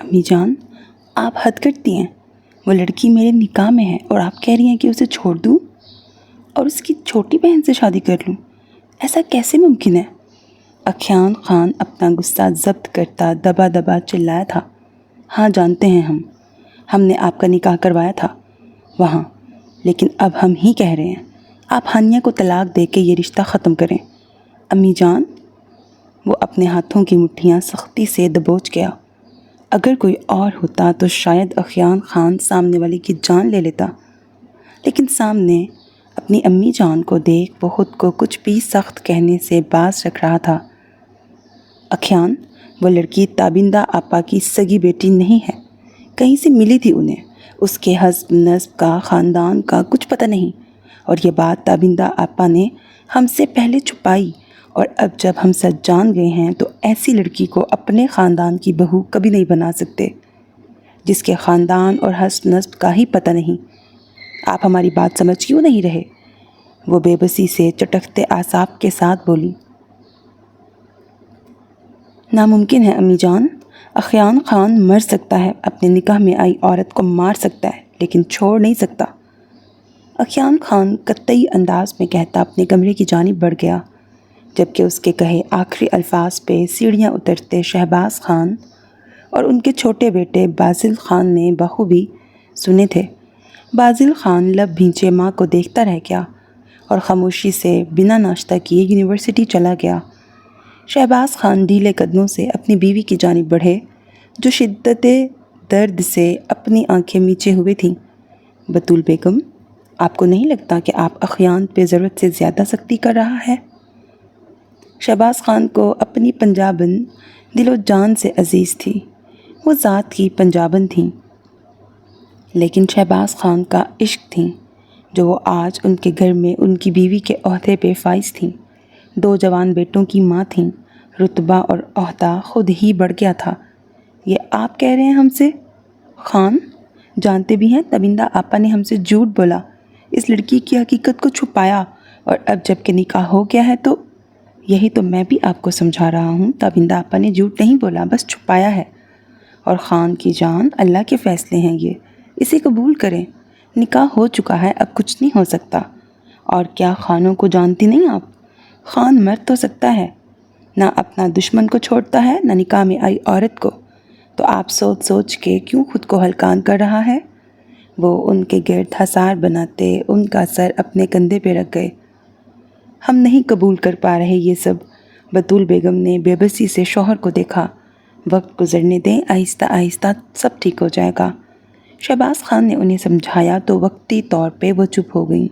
امی جان، آپ حد کرتی ہیں۔ وہ لڑکی میرے نکاح میں ہے اور آپ کہہ رہی ہیں کہ اسے چھوڑ دوں اور اس کی چھوٹی بہن سے شادی کر لوں؟ ایسا کیسے ممکن ہے؟ اکھیان خان اپنا غصہ ضبط کرتا دبا دبا چلایا تھا۔ ہاں جانتے ہیں ہم نے آپ کا نکاح کروایا تھا وہاں، لیکن اب ہم ہی کہہ رہے ہیں آپ ہانیہ کو طلاق دے کے یہ رشتہ ختم کریں۔ امی جان، وہ اپنے ہاتھوں کی مٹھیاں سختی سے دبوچ گیا۔ اگر کوئی اور ہوتا تو شاید اکھیان خان سامنے والی کی جان لے لیتا، لیکن سامنے اپنی امی جان کو دیکھ وہ خود کو کچھ بھی سخت کہنے سے باز رکھ رہا تھا۔ اکھیان، وہ لڑکی تابندہ آپا کی سگی بیٹی نہیں ہے، کہیں سے ملی تھی انہیں، اس کے حسب نسب کا خاندان کا کچھ پتہ نہیں، اور یہ بات تابندہ آپا نے ہم سے پہلے چھپائی، اور اب جب ہم سچ جان گئے ہیں تو ایسی لڑکی کو اپنے خاندان کی بہو کبھی نہیں بنا سکتے جس کے خاندان اور حسب نسب کا ہی پتہ نہیں۔ آپ ہماری بات سمجھ کیوں نہیں رہے؟ وہ بے بسی سے چٹکتے اعصاب کے ساتھ بولی۔ ناممکن ہے امی جان، اکھیان خان مر سکتا ہے، اپنے نکاح میں آئی عورت کو مار سکتا ہے، لیکن چھوڑ نہیں سکتا۔ اکھیان خان قطعی انداز میں کہتا اپنے کمرے کی جانب بڑھ گیا، جبکہ اس کے کہے آخری الفاظ پہ سیڑھیاں اترتے شہباز خان اور ان کے چھوٹے بیٹے بازل خان نے بخوبی سنے تھے۔ بازل خان لب بھینچے ماں کو دیکھتا رہ گیا اور خاموشی سے بنا ناشتہ کیے یونیورسٹی چلا گیا۔ شہباز خان ڈھیلے قدموں سے اپنی بیوی کی جانب بڑھے، جو شدت درد سے اپنی آنکھیں میچے ہوئے تھیں۔ بطول بیگم، آپ کو نہیں لگتا کہ آپ اکھیان پہ ضرورت سے زیادہ سختی کر رہا ہے؟ شہباز خان کو اپنی پنجابن دل و جان سے عزیز تھی، وہ ذات کی پنجابن تھیں، لیکن شہباز خان کا عشق تھیں، جو وہ آج ان کے گھر میں ان کی بیوی کے عہدے پہ فائز تھیں۔ 2 جوان بیٹوں کی ماں تھیں، رتبہ اور عہدہ خود ہی بڑھ گیا تھا۔ یہ آپ کہہ رہے ہیں ہم سے؟ خان جانتے بھی ہیں تابندہ آپا نے ہم سے جھوٹ بولا، اس لڑکی کی حقیقت کو چھپایا، اور اب جب کہ نکاح ہو گیا ہے تو یہی تو میں بھی آپ کو سمجھا رہا ہوں، تابندہ آپا نے جھوٹ نہیں بولا، بس چھپایا ہے۔ اور خان کی جان، اللہ کے فیصلے ہیں یہ، اسے قبول کریں۔ نکاح ہو چکا ہے، اب کچھ نہیں ہو سکتا۔ اور کیا خانوں کو جانتی نہیں آپ؟ خان مر تو سکتا ہے، نہ اپنا دشمن کو چھوڑتا ہے نہ نکاح میں آئی عورت کو، تو آپ سوچ سوچ کے کیوں خود کو ہلکان کر رہا ہے؟ وہ ان کے گرد حصار بناتے ان کا سر اپنے کندھے پہ رکھ گئے۔ ہم نہیں قبول کر پا رہے یہ سب۔ بطول بیگم نے بے بسی سے شوہر کو دیکھا۔ وقت گزرنے دیں، آہستہ آہستہ سب ٹھیک ہو جائے گا۔ شہباز خان نے انہیں سمجھایا تو وقتی طور پہ وہ چپ ہو گئیں،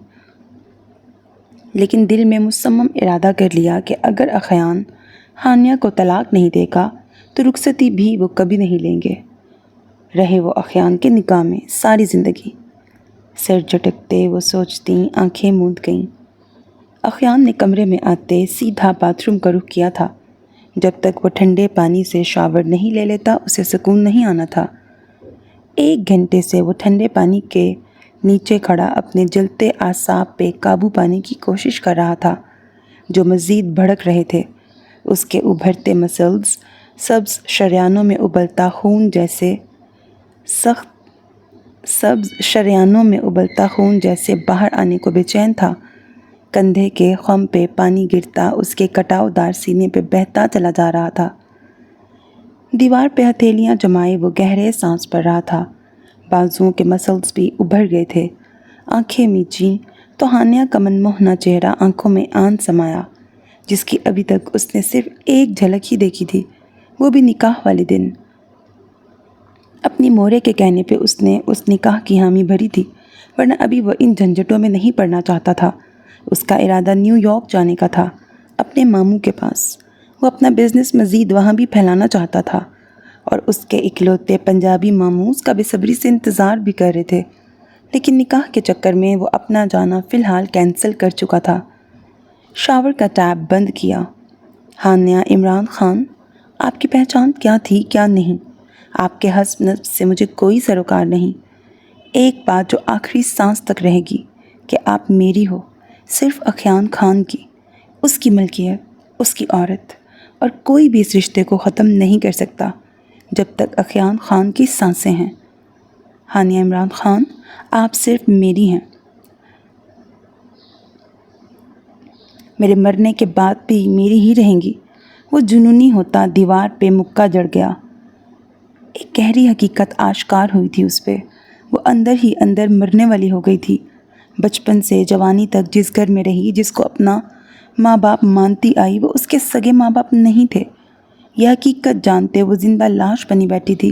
لیکن دل میں مصمم ارادہ کر لیا کہ اگر اکھیان ہانیہ کو طلاق نہیں دے گا تو رخصتی بھی وہ کبھی نہیں لیں گے۔ رہے وہ اکھیان کے نکاح میں ساری زندگی۔ سر جھٹکتے وہ سوچتی آنکھیں موند گئیں۔ اکھیان نے کمرے میں آتے سیدھا باتھ روم کا رخ کیا تھا۔ جب تک وہ ٹھنڈے پانی سے شاور نہیں لے لیتا اسے سکون نہیں آنا تھا۔ 1 گھنٹے سے وہ ٹھنڈے پانی کے نیچے کھڑا اپنے جلتے اعصاب پہ قابو پانے کی کوشش کر رہا تھا، جو مزید بھڑک رہے تھے۔ اس کے ابھرتے مسلز سبز شریانوں میں ابلتا خون جیسے باہر آنے کو بے چین تھا۔ کندھے کے خم پہ پانی گرتا اس کے کٹاؤ دار سینے پہ بہتا چلا جا رہا تھا۔ دیوار پہ ہتھیلیاں جمائے وہ گہرے سانس پڑ رہا تھا۔ بازوؤں کے مسلز بھی ابھر گئے تھے۔ آنکھیں میچیں تو ہانیہ کا منموہنا چہرہ آنکھوں میں آن سمایا، جس کی ابھی تک اس نے صرف ایک جھلک ہی دیکھی تھی، وہ بھی نکاح والے دن۔ اپنی مورے کے کہنے پہ اس نے اس نکاح کی حامی بھری تھی، ورنہ ابھی وہ ان جھنجھٹوں میں نہیں پڑنا چاہتا تھا۔ اس کا ارادہ نیو یارک جانے کا تھا، اپنے ماموں کے پاس۔ وہ اپنا بزنس مزید وہاں بھی پھیلانا چاہتا تھا، اور اس کے اکلوتے پنجابی ماموں اس کا بے صبری سے انتظار بھی کر رہے تھے، لیکن نکاح کے چکر میں وہ اپنا جانا فی الحال کینسل کر چکا تھا۔ شاور کا ٹیپ بند کیا۔ ہانیہ عمران خان، آپ کی پہچان کیا تھی کیا نہیں؟ آپ کے حسب نسب سے مجھے کوئی سروکار نہیں۔ ایک بات جو آخری سانس تک رہے گی کہ آپ میری ہو، صرف اکھیان خان کی، اس کی ملکیت، اس کی عورت، اور کوئی بھی اس رشتے کو ختم نہیں کر سکتا۔ جب تک اخیان خان کی سانسیں ہیں۔ ہانیہ عمران خان، آپ صرف میری ہیں، میرے مرنے کے بعد بھی میری ہی رہیں گی۔ وہ جنونی ہوتا دیوار پہ مکہ جڑ گیا۔ ایک گہری حقیقت آشکار ہوئی تھی اس پہ۔ وہ اندر ہی اندر مرنے والی ہو گئی تھی۔ بچپن سے جوانی تک جس گھر میں رہی، جس کو اپنا ماں باپ مانتی آئی، وہ اس کے سگے ماں باپ نہیں تھے۔ یہ حقیقت جانتے وہ زندہ لاش بنی بیٹھی تھی۔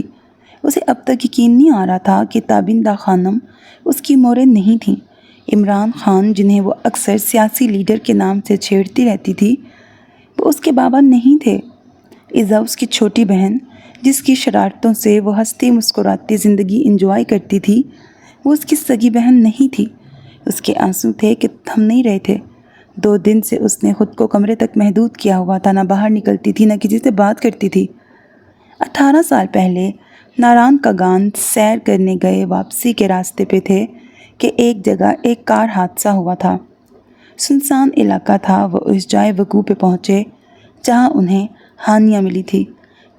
اسے اب تک یقین نہیں آ رہا تھا کہ تابندہ خانم اس کی موریں نہیں تھیں۔ عمران خان، جنہیں وہ اکثر سیاسی لیڈر کے نام سے چھیڑتی رہتی تھی، وہ اس کے بابا نہیں تھے۔ عزا اس کی چھوٹی بہن، جس کی شرارتوں سے وہ ہنستی مسکراتی زندگی انجوائے کرتی تھی، وہ اس کی سگی بہن نہیں تھی۔ اس کے آنسو تھے کہ تھم نہیں رہے تھے۔ 2 دن سے اس نے خود کو کمرے تک محدود کیا ہوا تھا، نہ باہر نکلتی تھی، نہ کسی سے بات کرتی تھی۔ 18 سال پہلے ناران کا گان سیر کرنے گئے واپسی کے راستے پہ تھے کہ ایک جگہ ایک کار حادثہ ہوا تھا۔ سنسان علاقہ تھا۔ وہ اس جائے وقوع پہ پہنچے جہاں انہیں ہانیہ ملی تھی۔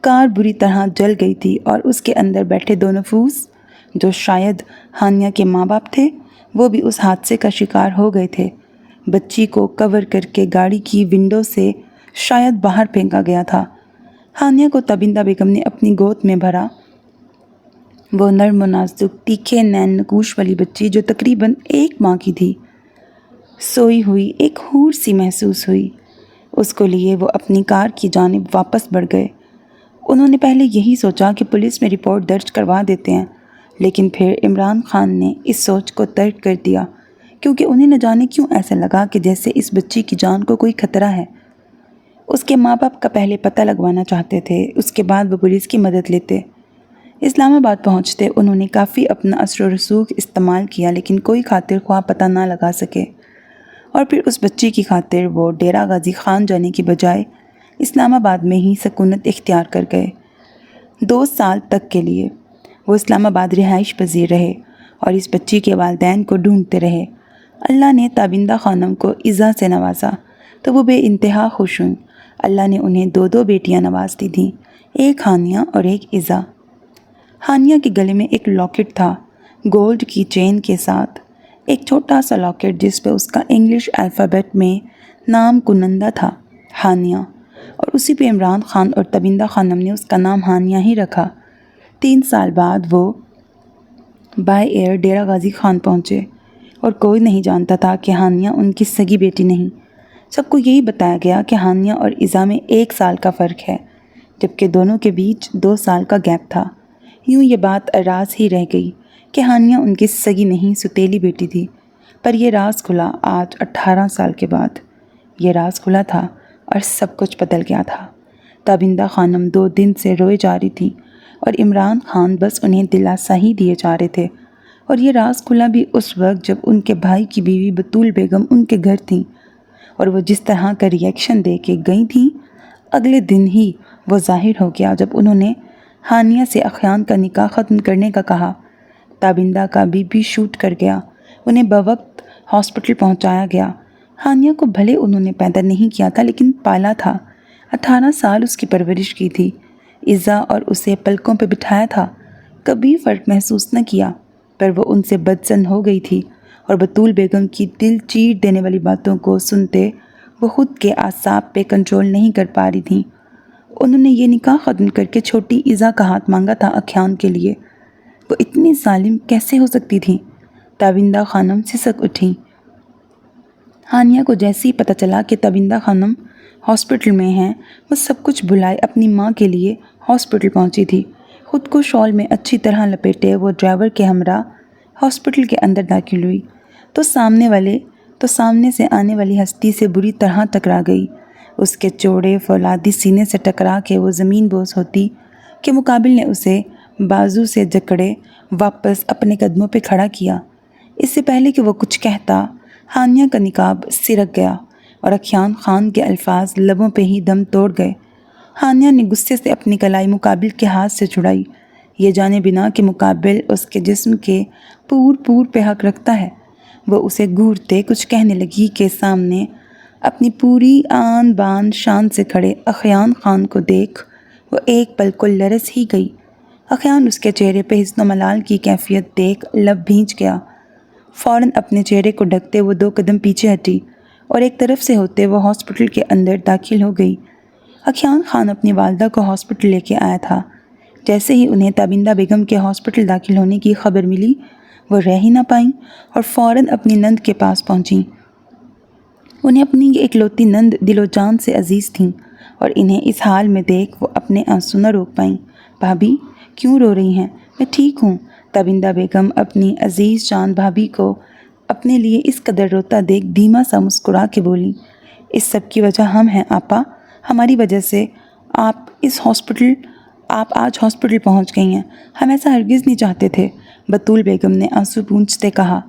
کار بری طرح جل گئی تھی اور اس کے اندر بیٹھے 2 نفوس، جو شاید ہانیہ کے ماں باپ تھے، وہ بھی اس حادثے کا شکار ہو گئے تھے۔ بچی کو کور کر کے گاڑی کی ونڈو سے شاید باہر پھینکا گیا تھا۔ ہانیہ کو تابندہ بیگم نے اپنی گود میں بھرا۔ وہ نرم و نازک، تیکھے نین نقوش والی بچی، جو تقریباً 1 ماہ کی تھی، سوئی ہوئی ایک حور سی محسوس ہوئی۔ اس کو لیے وہ اپنی کار کی جانب واپس بڑھ گئے۔ انہوں نے پہلے یہی سوچا کہ پولیس میں رپورٹ درج کروا دیتے ہیں، لیکن پھر عمران خان نے اس سوچ کو ترک کر دیا، کیونکہ انہیں نہ جانے کیوں ایسا لگا کہ جیسے اس بچی کی جان کو کوئی خطرہ ہے۔ اس کے ماں باپ کا پہلے پتہ لگوانا چاہتے تھے، اس کے بعد وہ پولیس کی مدد لیتے۔ اسلام آباد پہنچتے انہوں نے کافی اپنا اثر و رسوخ استعمال کیا، لیکن کوئی خاطر خواہ پتہ نہ لگا سکے، اور پھر اس بچی کی خاطر وہ ڈیرہ غازی خان جانے کی بجائے اسلام آباد میں ہی سکونت اختیار کر گئے۔ 2 سال تک کے لیے وہ اسلام آباد رہائش پذیر رہے اور اس بچی کے والدین کو ڈھونڈتے رہے۔ اللہ نے تابندہ خانم کو عزا سے نوازا تو وہ بے انتہا خوش ہوئیں۔ اللہ نے انہیں 2 بیٹیاں نواز دی تھیں، ایک ہانیہ اور ایک عزا۔ ہانیہ کے گلے میں ایک لاکٹ تھا، گولڈ کی چین کے ساتھ، ایک چھوٹا سا لاکٹ جس پہ اس کا انگلش الفابیٹ میں نام کنندہ تھا، ہانیہ، اور اسی پہ عمران خان اور تابندہ خانم نے اس کا نام ہانیہ ہی رکھا۔ 3 سال بعد وہ بائی ایئر ڈیرہ غازی خان پہنچے، اور کوئی نہیں جانتا تھا کہ ہانیہ ان کی سگی بیٹی نہیں۔ سب کو یہی بتایا گیا کہ ہانیہ اور عزا میں 1 سال کا فرق ہے، جبکہ دونوں کے بیچ 2 سال کا گیپ تھا۔ یوں یہ بات راز ہی رہ گئی کہ ہانیہ ان کی سگی نہیں، ستیلی بیٹی تھی، پر یہ راز کھلا آج 18 سال کے بعد۔ یہ راز کھلا تھا اور سب کچھ بدل گیا تھا۔ تابندہ خانم 2 دن سے روئے جا رہی تھی اور عمران خان بس انہیں دلاسا ہی دیے جا رہے تھے، اور یہ راز کھلا بھی اس وقت جب ان کے بھائی کی بیوی بطول بیگم ان کے گھر تھیں، اور وہ جس طرح کا ری ایکشن دے کے گئی تھیں، اگلے دن ہی وہ ظاہر ہو گیا جب انہوں نے ہانیہ سے اخیان کا نکاح ختم کرنے کا کہا۔ تابندہ کا بی پی شوٹ کر گیا، انہیں بوقت ہاسپٹل پہنچایا گیا۔ ہانیہ کو بھلے انہوں نے پیدا نہیں کیا تھا، لیکن پالا تھا، 18 سال اس کی پرورش کی تھی، عزا اور اسے پلکوں پہ بٹھایا تھا، کبھی فرق محسوس نہ کیا، پر وہ ان سے بدظن ہو گئی تھی، اور بطول بیگم کی دل چیر دینے والی باتوں کو سنتے وہ خود کے اعصاب پہ کنٹرول نہیں کر پا رہی تھیں۔ انہوں نے یہ نکاح ختم کر کے چھوٹی عزا کا ہاتھ مانگا تھا اخیان کے لیے۔ وہ اتنی ظالم کیسے ہو سکتی تھیں؟ تابندہ خانم سسک اٹھیں۔ ہانیہ کو جیسے ہی پتہ چلا کہ تابندہ خانم ہاسپٹل میں ہیں، وہ سب کچھ بھلائے اپنی ماں کے لیے ہاسپٹل پہنچی تھی۔ خود کو شال میں اچھی طرح لپیٹے وہ ڈرائیور کے ہمراہ ہاسپٹل کے اندر داخل ہوئی تو سامنے سے آنے والی ہستی سے بری طرح ٹکرا گئی۔ اس کے چوڑے فولادی سینے سے ٹکرا کے وہ زمین بوس ہوتی کہ مقابل نے اسے بازو سے جکڑے واپس اپنے قدموں پہ کھڑا کیا۔ اس سے پہلے کہ وہ کچھ کہتا، ہانیہ کا نقاب سرک گیا اور اخیان خان کے الفاظ لبوں پہ ہی دم توڑ گئے۔ ہانیہ نے غصے سے اپنی کلائی مقابل کے ہاتھ سے چھڑائی، یہ جانے بنا کہ مقابل اس کے جسم کے پور پہ حق رکھتا ہے۔ وہ اسے گھورتے کچھ کہنے لگی کہ سامنے اپنی پوری آن بان شان سے کھڑے اخیان خان کو دیکھ وہ ایک پل کو لرز ہی گئی۔ اخیان اس کے چہرے پہ حزن و ملال کی کیفیت دیکھ لب بھیج گیا۔ فوراً اپنے چہرے کو ڈھکتے وہ 2 قدم پیچھے ہٹی اور ایک طرف سے ہوتے وہ ہاسپٹل کے اندر داخل ہو گئی۔ اخیان خان اپنی والدہ کو ہاسپٹل لے کے آیا تھا۔ جیسے ہی انہیں تابندہ بیگم کے ہاسپٹل داخل ہونے کی خبر ملی، وہ رہ ہی نہ پائیں اور فوراً اپنی نند کے پاس پہنچیں۔ انہیں اپنی اکلوتی نند دل و جان سے عزیز تھیں اور انہیں اس حال میں دیکھ وہ اپنے آنسو نہ روک پائیں۔ بھابھی کیوں رو رہی ہیں؟ میں ٹھیک ہوں۔ تابندہ بیگم اپنی عزیز جان بھابھی کو اپنے لیے اس قدر روتا دیکھ دھیما سا مسکرا کے بولی، اس سب کی وجہ ہم ہیں آپا، ہماری وجہ سے آپ آج ہاسپٹل پہنچ گئی ہیں، ہم ایسا ہرگز نہیں چاہتے تھے، بطول بیگم نے آنسو پونچھتے کہا۔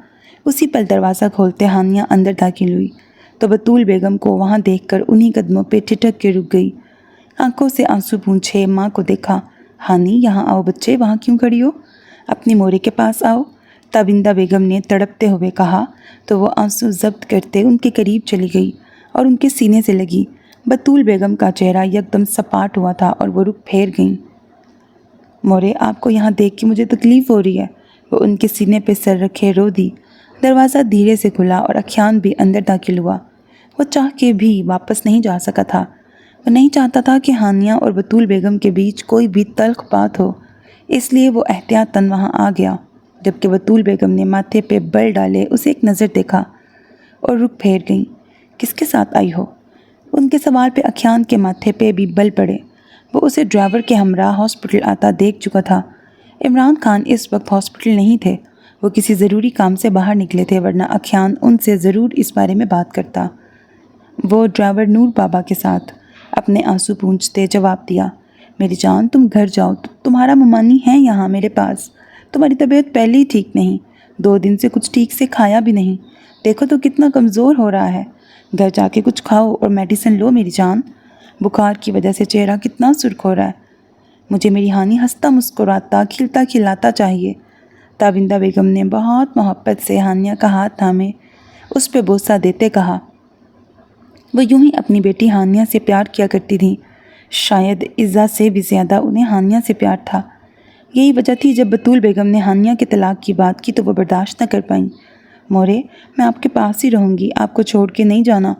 اسی پل دروازہ کھولتے ہانیہ اندر داخل ہوئی تو بطول بیگم کو وہاں دیکھ کر انہی قدموں پہ ٹھٹک کے رک گئی۔ آنکھوں سے آنسو پونچھے ماں کو دیکھا۔ ہانی یہاں آؤ بچے، وہاں کیوں کھڑی ہو؟ اپنی مورے کے پاس آؤ، تابندہ بیگم نے تڑپتے ہوئے کہا تو وہ آنسو ضبط کرتے ان کے قریب چلی گئی اور ان کے سینے سے لگی۔ بطول بیگم کا چہرہ یکدم سپاٹ ہوا تھا اور وہ رخ پھیر گئیں۔ مورے آپ کو یہاں دیکھ کے مجھے تکلیف ہو رہی ہے، وہ ان کے سینے پہ سر رکھے رو دی۔ دروازہ دھیرے سے کھلا اور اخیان بھی اندر داخل ہوا۔ وہ چاہ کے بھی واپس نہیں جا سکا تھا۔ وہ نہیں چاہتا تھا کہ ہانیہ اور بطول بیگم کے بیچ کوئی بھی تلخ بات ہو، اس لیے وہ احتیاطاً وہاں آ گیا۔ جبکہ بطول بیگم نے ماتھے پہ بل ڈالے اسے ایک نظر دیکھا اور رخ پھیر گئیں۔ کس کے ساتھ آئی ہو؟ ان کے سوال پہ اخیان کے ماتھے پہ بھی بل پڑے۔ وہ اسے ڈرائیور کے ہمراہ ہاسپٹل آتا دیکھ چکا تھا۔ عمران خان اس وقت ہاسپٹل نہیں تھے، وہ کسی ضروری کام سے باہر نکلے تھے، ورنہ اخیان ان سے ضرور اس بارے میں بات کرتا۔ وہ ڈرائیور نور بابا کے ساتھ، اپنے آنسو پونچھتے جواب دیا۔ میری جان تم گھر جاؤ، تمہارا ممانی ہے یہاں میرے پاس، تمہاری طبیعت پہلے ہی ٹھیک نہیں، 2 دن سے کچھ ٹھیک سے کھایا بھی نہیں، دیکھو تو کتنا کمزور ہو رہا ہے، گھر جا کے کچھ کھاؤ اور میڈیسن لو میری جان، بخار کی وجہ سے چہرہ کتنا سرخ ہو رہا ہے، مجھے میری ہانی ہنستا مسکراتا کھلتا کھلاتا چاہیے۔ تابندہ بیگم نے بہت محبت سے ہانیہ کا ہاتھ تھامے اس پہ بوسہ دیتے کہا۔ وہ یوں ہی اپنی بیٹی ہانیہ سے پیار کیا کرتی تھیں، شاید عزا سے بھی زیادہ انہیں ہانیہ سے پیار تھا۔ یہی وجہ تھی جب بطول بیگم نے ہانیہ کے طلاق کی بات کی تو وہ برداشت نہ کر پائیں۔ مورے میں آپ کے پاس ہی رہوں گی، آپ کو چھوڑ کے نہیں جانا،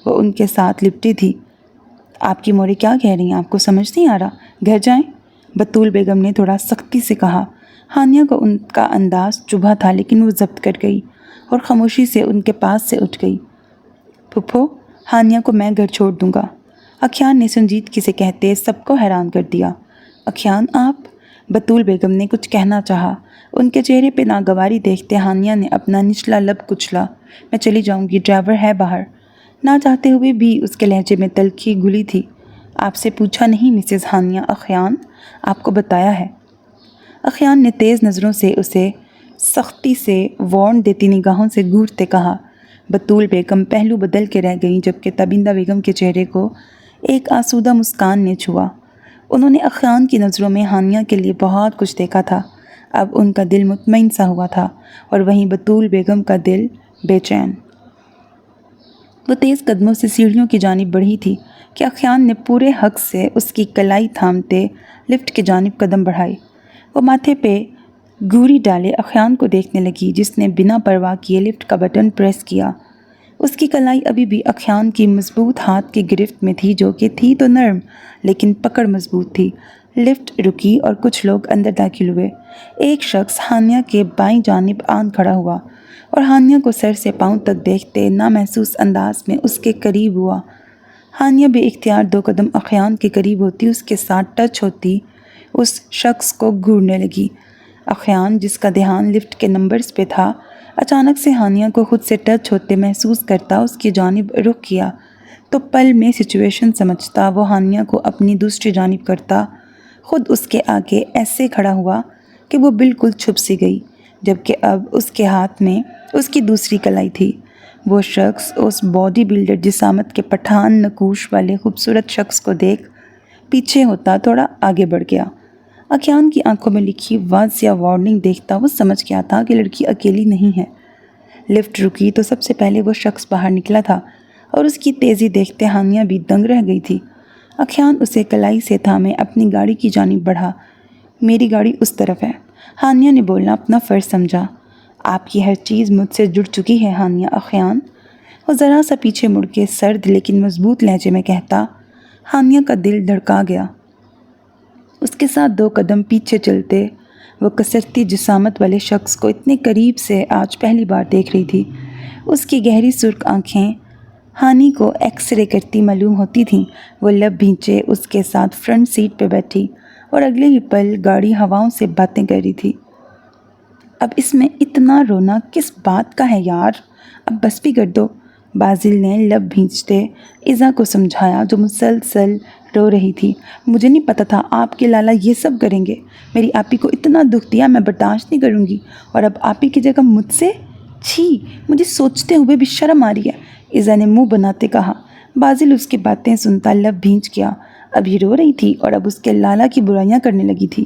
وہ ان کے ساتھ لپٹی تھی۔ آپ کی مورے کیا کہہ رہی ہیں، آپ کو سمجھ نہیں آ رہا، گھر جائیں، بطول بیگم نے تھوڑا سختی سے کہا۔ ہانیہ کو ان کا انداز چبھا تھا لیکن وہ ضبط کر گئی اور خاموشی سے ان کے پاس سے اٹھ گئی۔ پھپھو ہانیہ کو میں گھر چھوڑ دوں گا، اخیان نے سنجیدگی سے کہتے سب کو حیران کر دیا۔ اخیان آپ؟ بطول بیگم نے کچھ کہنا چاہا، ان کے چہرے پہ ناگواری دیکھتے ہانیہ نے اپنا نچلا لب کچلا۔ میں چلی جاؤں گی، ڈرائیور ہے باہر۔ نہ چاہتے ہوئے بھی اس کے لہجے میں تلخی گھلی تھی۔ آپ سے پوچھا نہیں مسز ہانیہ، اخیان آپ کو بتایا ہے۔ اخیان نے تیز نظروں سے اسے سختی سے وارن دیتی نگاہوں سے گھورتے کہا۔ بطول بیگم پہلو بدل کے رہ گئیں جبکہ تابندہ بیگم کے چہرے کو ایک آسودہ مسکان نے چھوا۔ انہوں نے اخیان کی نظروں میں ہانیہ کے لیے بہت کچھ دیکھا تھا۔ اب ان کا دل مطمئن سا ہوا تھا اور وہیں بطول بیگم کا دل بے چین۔ وہ تیز قدموں سے سیڑھیوں کی جانب بڑھی تھی کہ اخیان نے پورے حق سے اس کی کلائی تھامتے لفٹ کی جانب قدم بڑھائے۔ وہ ماتھے پہ گھوری ڈالے اخیان کو دیکھنے لگی جس نے بنا پرواہ کیے لفٹ کا بٹن پریس کیا۔ اس کی کلائی ابھی بھی اخیان کی مضبوط ہاتھ کی گرفت میں تھی جو کہ تھی تو نرم لیکن پکڑ مضبوط تھی۔ لفٹ رکی اور کچھ لوگ اندر داخل ہوئے۔ ایک شخص ہانیہ کے بائیں جانب آن کھڑا ہوا اور ہانیہ کو سر سے پاؤں تک دیکھتے نامحسوس انداز میں اس کے قریب ہوا۔ ہانیہ بے اختیار 2 قدم اخیان کے قریب ہوتی اس کے ساتھ ٹچ ہوتی اس شخص کو گھورنے لگی۔ اخیان جس کا دھیان لفٹ کے نمبرز پہ تھا اچانک سے ہانیہ کو خود سے ٹچ ہوتے محسوس کرتا اس کی جانب رخ کیا تو پل میں سچویشن سمجھتا وہ ہانیہ کو اپنی دوسری جانب کرتا خود اس کے آگے ایسے کھڑا ہوا کہ وہ بالکل چھپ سی گئی جبکہ اب اس کے ہاتھ میں اس کی دوسری کلائی تھی۔ وہ شخص اس باڈی بلڈر جسامت کے پٹھان نقوش والے خوبصورت شخص کو دیکھ پیچھے ہوتا تھوڑا آگے بڑھ گیا۔ اخیان کی آنکھوں میں لکھی واضح وارننگ دیکھتا وہ سمجھ گیا تھا کہ لڑکی اکیلی نہیں ہے۔ لفٹ رکی تو سب سے پہلے وہ شخص باہر نکلا تھا اور اس کی تیزی دیکھتے ہانیہ بھی دنگ رہ گئی تھی۔ اخیان اسے کلائی سے تھامے اپنی گاڑی کی جانب بڑھا۔ میری گاڑی اس طرف ہے۔ ہانیہ نے بولنا اپنا فرض سمجھا۔ آپ کی ہر چیز مجھ سے جڑ چکی ہے ہانیہ اخیان، وہ ذرا سا پیچھے مڑ کے سرد لیکن مضبوط لہجے میں کہتا۔ ہانیہ کا دل دھڑکا گیا۔ اس کے ساتھ 2 قدم پیچھے چلتے وہ کسرتی جسامت والے شخص کو اتنے قریب سے آج پہلی بار دیکھ رہی تھی۔ اس کی گہری سرخ آنکھیں ہانی کو ایکس رے کرتی معلوم ہوتی تھیں۔ وہ لب بھینچے اس کے ساتھ فرنٹ سیٹ پہ بیٹھی اور اگلے ہی پل گاڑی ہواؤں سے باتیں کر رہی تھی۔ اب اس میں اتنا رونا کس بات کا ہے یار، اب بس بھی کر دو، بازل نے لب بھینچتے ایزا کو سمجھایا جو مسلسل رو رہی تھی۔ مجھے نہیں پتا تھا آپ کے لالا یہ سب کریں گے، میری آپی کو اتنا دکھ دیا میں برداشت نہیں کروں گی، اور اب آپی کی جگہ مجھ سے، چھی مجھے سوچتے ہوئے بھی شرم آ رہی ہے، ایزا نے منہ بناتے کہا۔ بازل اس کی باتیں سنتا لب بھینچ گیا۔ اب یہ رو رہی تھی اور اب اس کے لالا کی برائیاں کرنے لگی تھی۔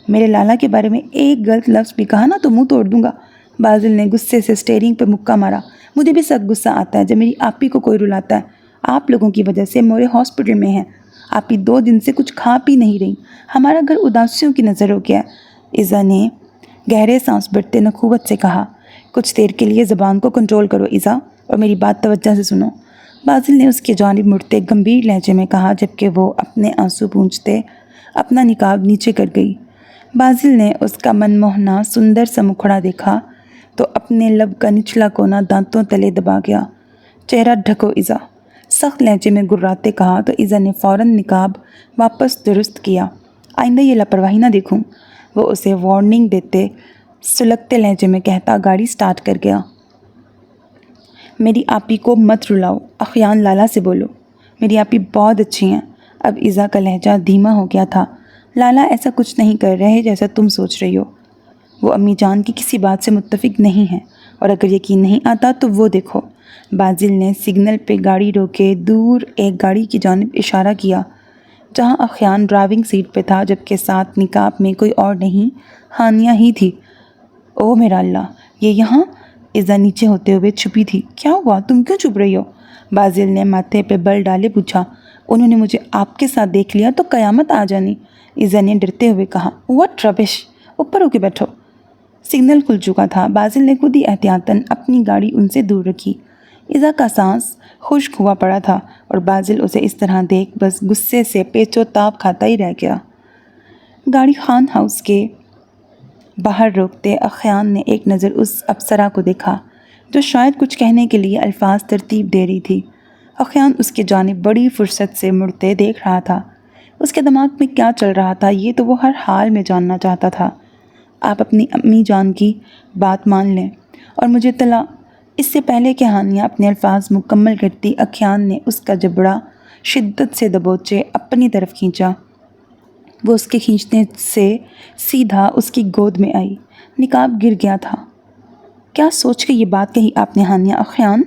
میرے لالا کے بارے میں ایک غلط لفظ بھی کہا نا تو منہ توڑ دوں گا، بازل نے غصے سے اسٹیئرنگ پہ مکہ مارا۔ مجھے بھی سخت غصہ آتا ہے جب میری آپی کو کوئی رلاتا ہے۔ آپ لوگوں کی وجہ سے مورے ہاسپٹل میں ہیں، آپی 2 دن سے کچھ کھا پی نہیں رہی، ہمارا گھر اداسیوں کی نظر ہو گیا ہے، ایزا نے گہرے سانس بھرتے نخوت سے کہا۔ کچھ دیر کے لیے زبان کو کنٹرول کرو ایزا، اور میری بات توجہ سے سنو، بازل نے اس کی جانب مڑتے گمبھیر لہجے میں کہا جبکہ وہ اپنے آنسو پونچھتے اپنا نقاب نیچے کر گئی۔ بازل نے اس کا من موہنا سندر سا مکھڑا دیکھا تو اپنے لب کا نچلا کونا دانتوں تلے دبا گیا۔ چہرہ ڈھکو ایزا، سخت لہجے میں گراتے کہا تو ایزا نے فوراً نقاب واپس درست کیا۔ آئندہ یہ لاپرواہی نہ دیکھوں، وہ اسے وارننگ دیتے سلگتے لہجے میں کہتا گاڑی سٹارٹ کر گیا۔ میری آپی کو مت رلاؤ، اخیان لالا سے بولو، میری آپی بہت اچھی ہیں۔ اب ایزا کا لہجہ دھیما ہو گیا تھا۔ لالا ایسا کچھ نہیں کر رہے جیسا تم سوچ رہی ہو، وہ امی جان کی کسی بات سے متفق نہیں ہیں، اور اگر یقین نہیں آتا تو وہ دیکھو، بازل نے سگنل پہ گاڑی روکے دور ایک گاڑی کی جانب اشارہ کیا جہاں اخیان ڈرائیونگ سیٹ پہ تھا جبکہ ساتھ نقاب میں کوئی اور نہیں ہانیہ ہی تھی۔ او میرا اللہ، یہ یہاں؟ ایزا نیچے ہوتے ہوئے چھپی تھی۔ کیا ہوا، تم کیوں چھپ رہی ہو؟ بازل نے ماتھے پہ بل ڈالے پوچھا۔ انہوں نے مجھے آپ کے ساتھ دیکھ لیا تو قیامت آ جانی، ایزا نے ڈرتے ہوئے کہا۔ واٹ ربش، اوپر ہو کے بیٹھو۔ سگنل کھل چکا تھا، بازل نے خود ہی احتیاطاً اپنی گاڑی ان سے دور رکھی۔ ایزا کا سانس خشک ہوا پڑا تھا اور بازل اسے اس طرح دیکھ بس غصے سے پیچ و تاب کھاتا ہی رہ گیا۔ گاڑی خان ہاؤس کے باہر روکتے اخیان نے ایک نظر اس افسرہ کو دیکھا جو شاید کچھ کہنے کے لیے الفاظ ترتیب دے رہی تھی۔ اخیان اس کی جانب بڑی فرصت سے مڑتے دیکھ رہا تھا۔ اس کے دماغ میں کیا چل رہا تھا یہ تو وہ ہر حال میں جاننا چاہتا تھا۔ آپ اپنی امی جان کی بات مان لیں اور مجھے اطلاع۔ اس سے پہلے کہ ہانیہ اپنے الفاظ مکمل کرتی اخیان نے اس کا جبڑا شدت سے دبوچے اپنی طرف کھینچا۔ وہ اس کے کھینچنے سے سیدھا اس کی گود میں آئی۔ نقاب گر گیا تھا۔ کیا سوچ کے یہ بات کہی آپ نے ہانیہ اخیان؟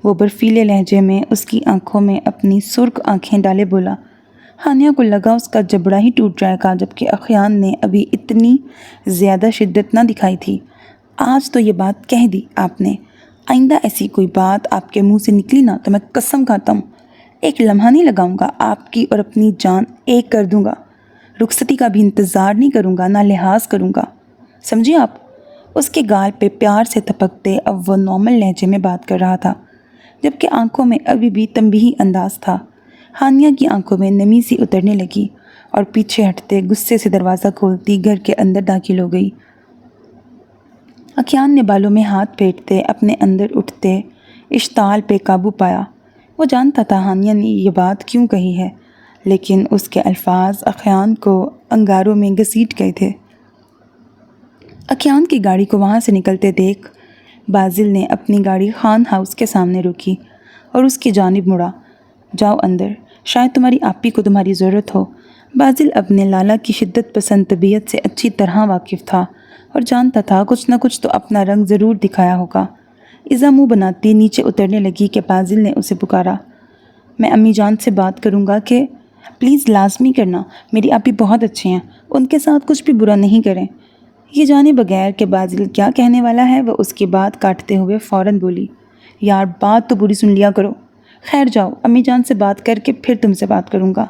وہ برفیلے لہجے میں اس کی آنکھوں میں اپنی سرخ آنکھیں ڈالے بولا۔ ہانیہ کو لگا اس کا جبڑا ہی ٹوٹ جائے گا جبکہ اخیان نے ابھی اتنی زیادہ شدت نہ دکھائی تھی۔ آج تو یہ بات کہہ دی آپ نے، آئندہ ایسی کوئی بات آپ کے منہ سے نکلی نا تو میں قسم کھاتا ہوں ایک لمحہ نہیں لگاؤں گا، آپ کی اور اپنی جان ایک کر دوں گا، رخصتی کا بھی انتظار نہیں کروں گا، نہ لحاظ کروں گا، سمجھے آپ؟ اس کے گال پہ پیار سے تھپکتے اب وہ نارمل لہجے میں بات کر رہا تھا جبکہ آنکھوں میں ابھی بھی تنبیہی انداز تھا۔ ہانیہ کی آنکھوں میں نمی سی اترنے لگی اور پیچھے ہٹتے غصے سے دروازہ کھولتی گھر کے اندر داخل ہو گئی۔ اخیان نے بالوں میں ہاتھ پھیرتے اپنے اندر اٹھتے اشتعال پہ قابو پایا۔ وہ جانتا تھا ہانیہ نے یہ بات کیوں کہی ہے، لیکن اس کے الفاظ اخیان کو انگاروں میں گھسیٹ گئے تھے۔ اخیان کی گاڑی کو وہاں سے نکلتے دیکھ بازل نے اپنی گاڑی خان ہاؤس کے سامنے روکی اور اس کی جانب مڑا۔ جاؤ اندر، شاید تمہاری آپی کو تمہاری ضرورت ہو۔ بازل اپنے لالا کی شدت پسند طبیعت سے اچھی طرح واقف تھا اور جانتا تھا کچھ نہ کچھ تو اپنا رنگ ضرور دکھایا ہوگا۔ ایزا منہ بناتی نیچے اترنے لگی کہ بازل نے اسے پکارا۔ میں امی جان سے بات کروں گا کہ پلیز لازمی کرنا، میری آپی بہت اچھے ہیں، ان کے ساتھ کچھ بھی برا نہیں کریں۔ یہ جانے بغیر کہ بازل کیا کہنے والا ہے وہ اس کی بات کاٹتے ہوئے فوراً بولی۔ یار بات تو پوری سن لیا کرو۔ خیر جاؤ، امی جان سے بات کر کے پھر تم سے بات کروں گا۔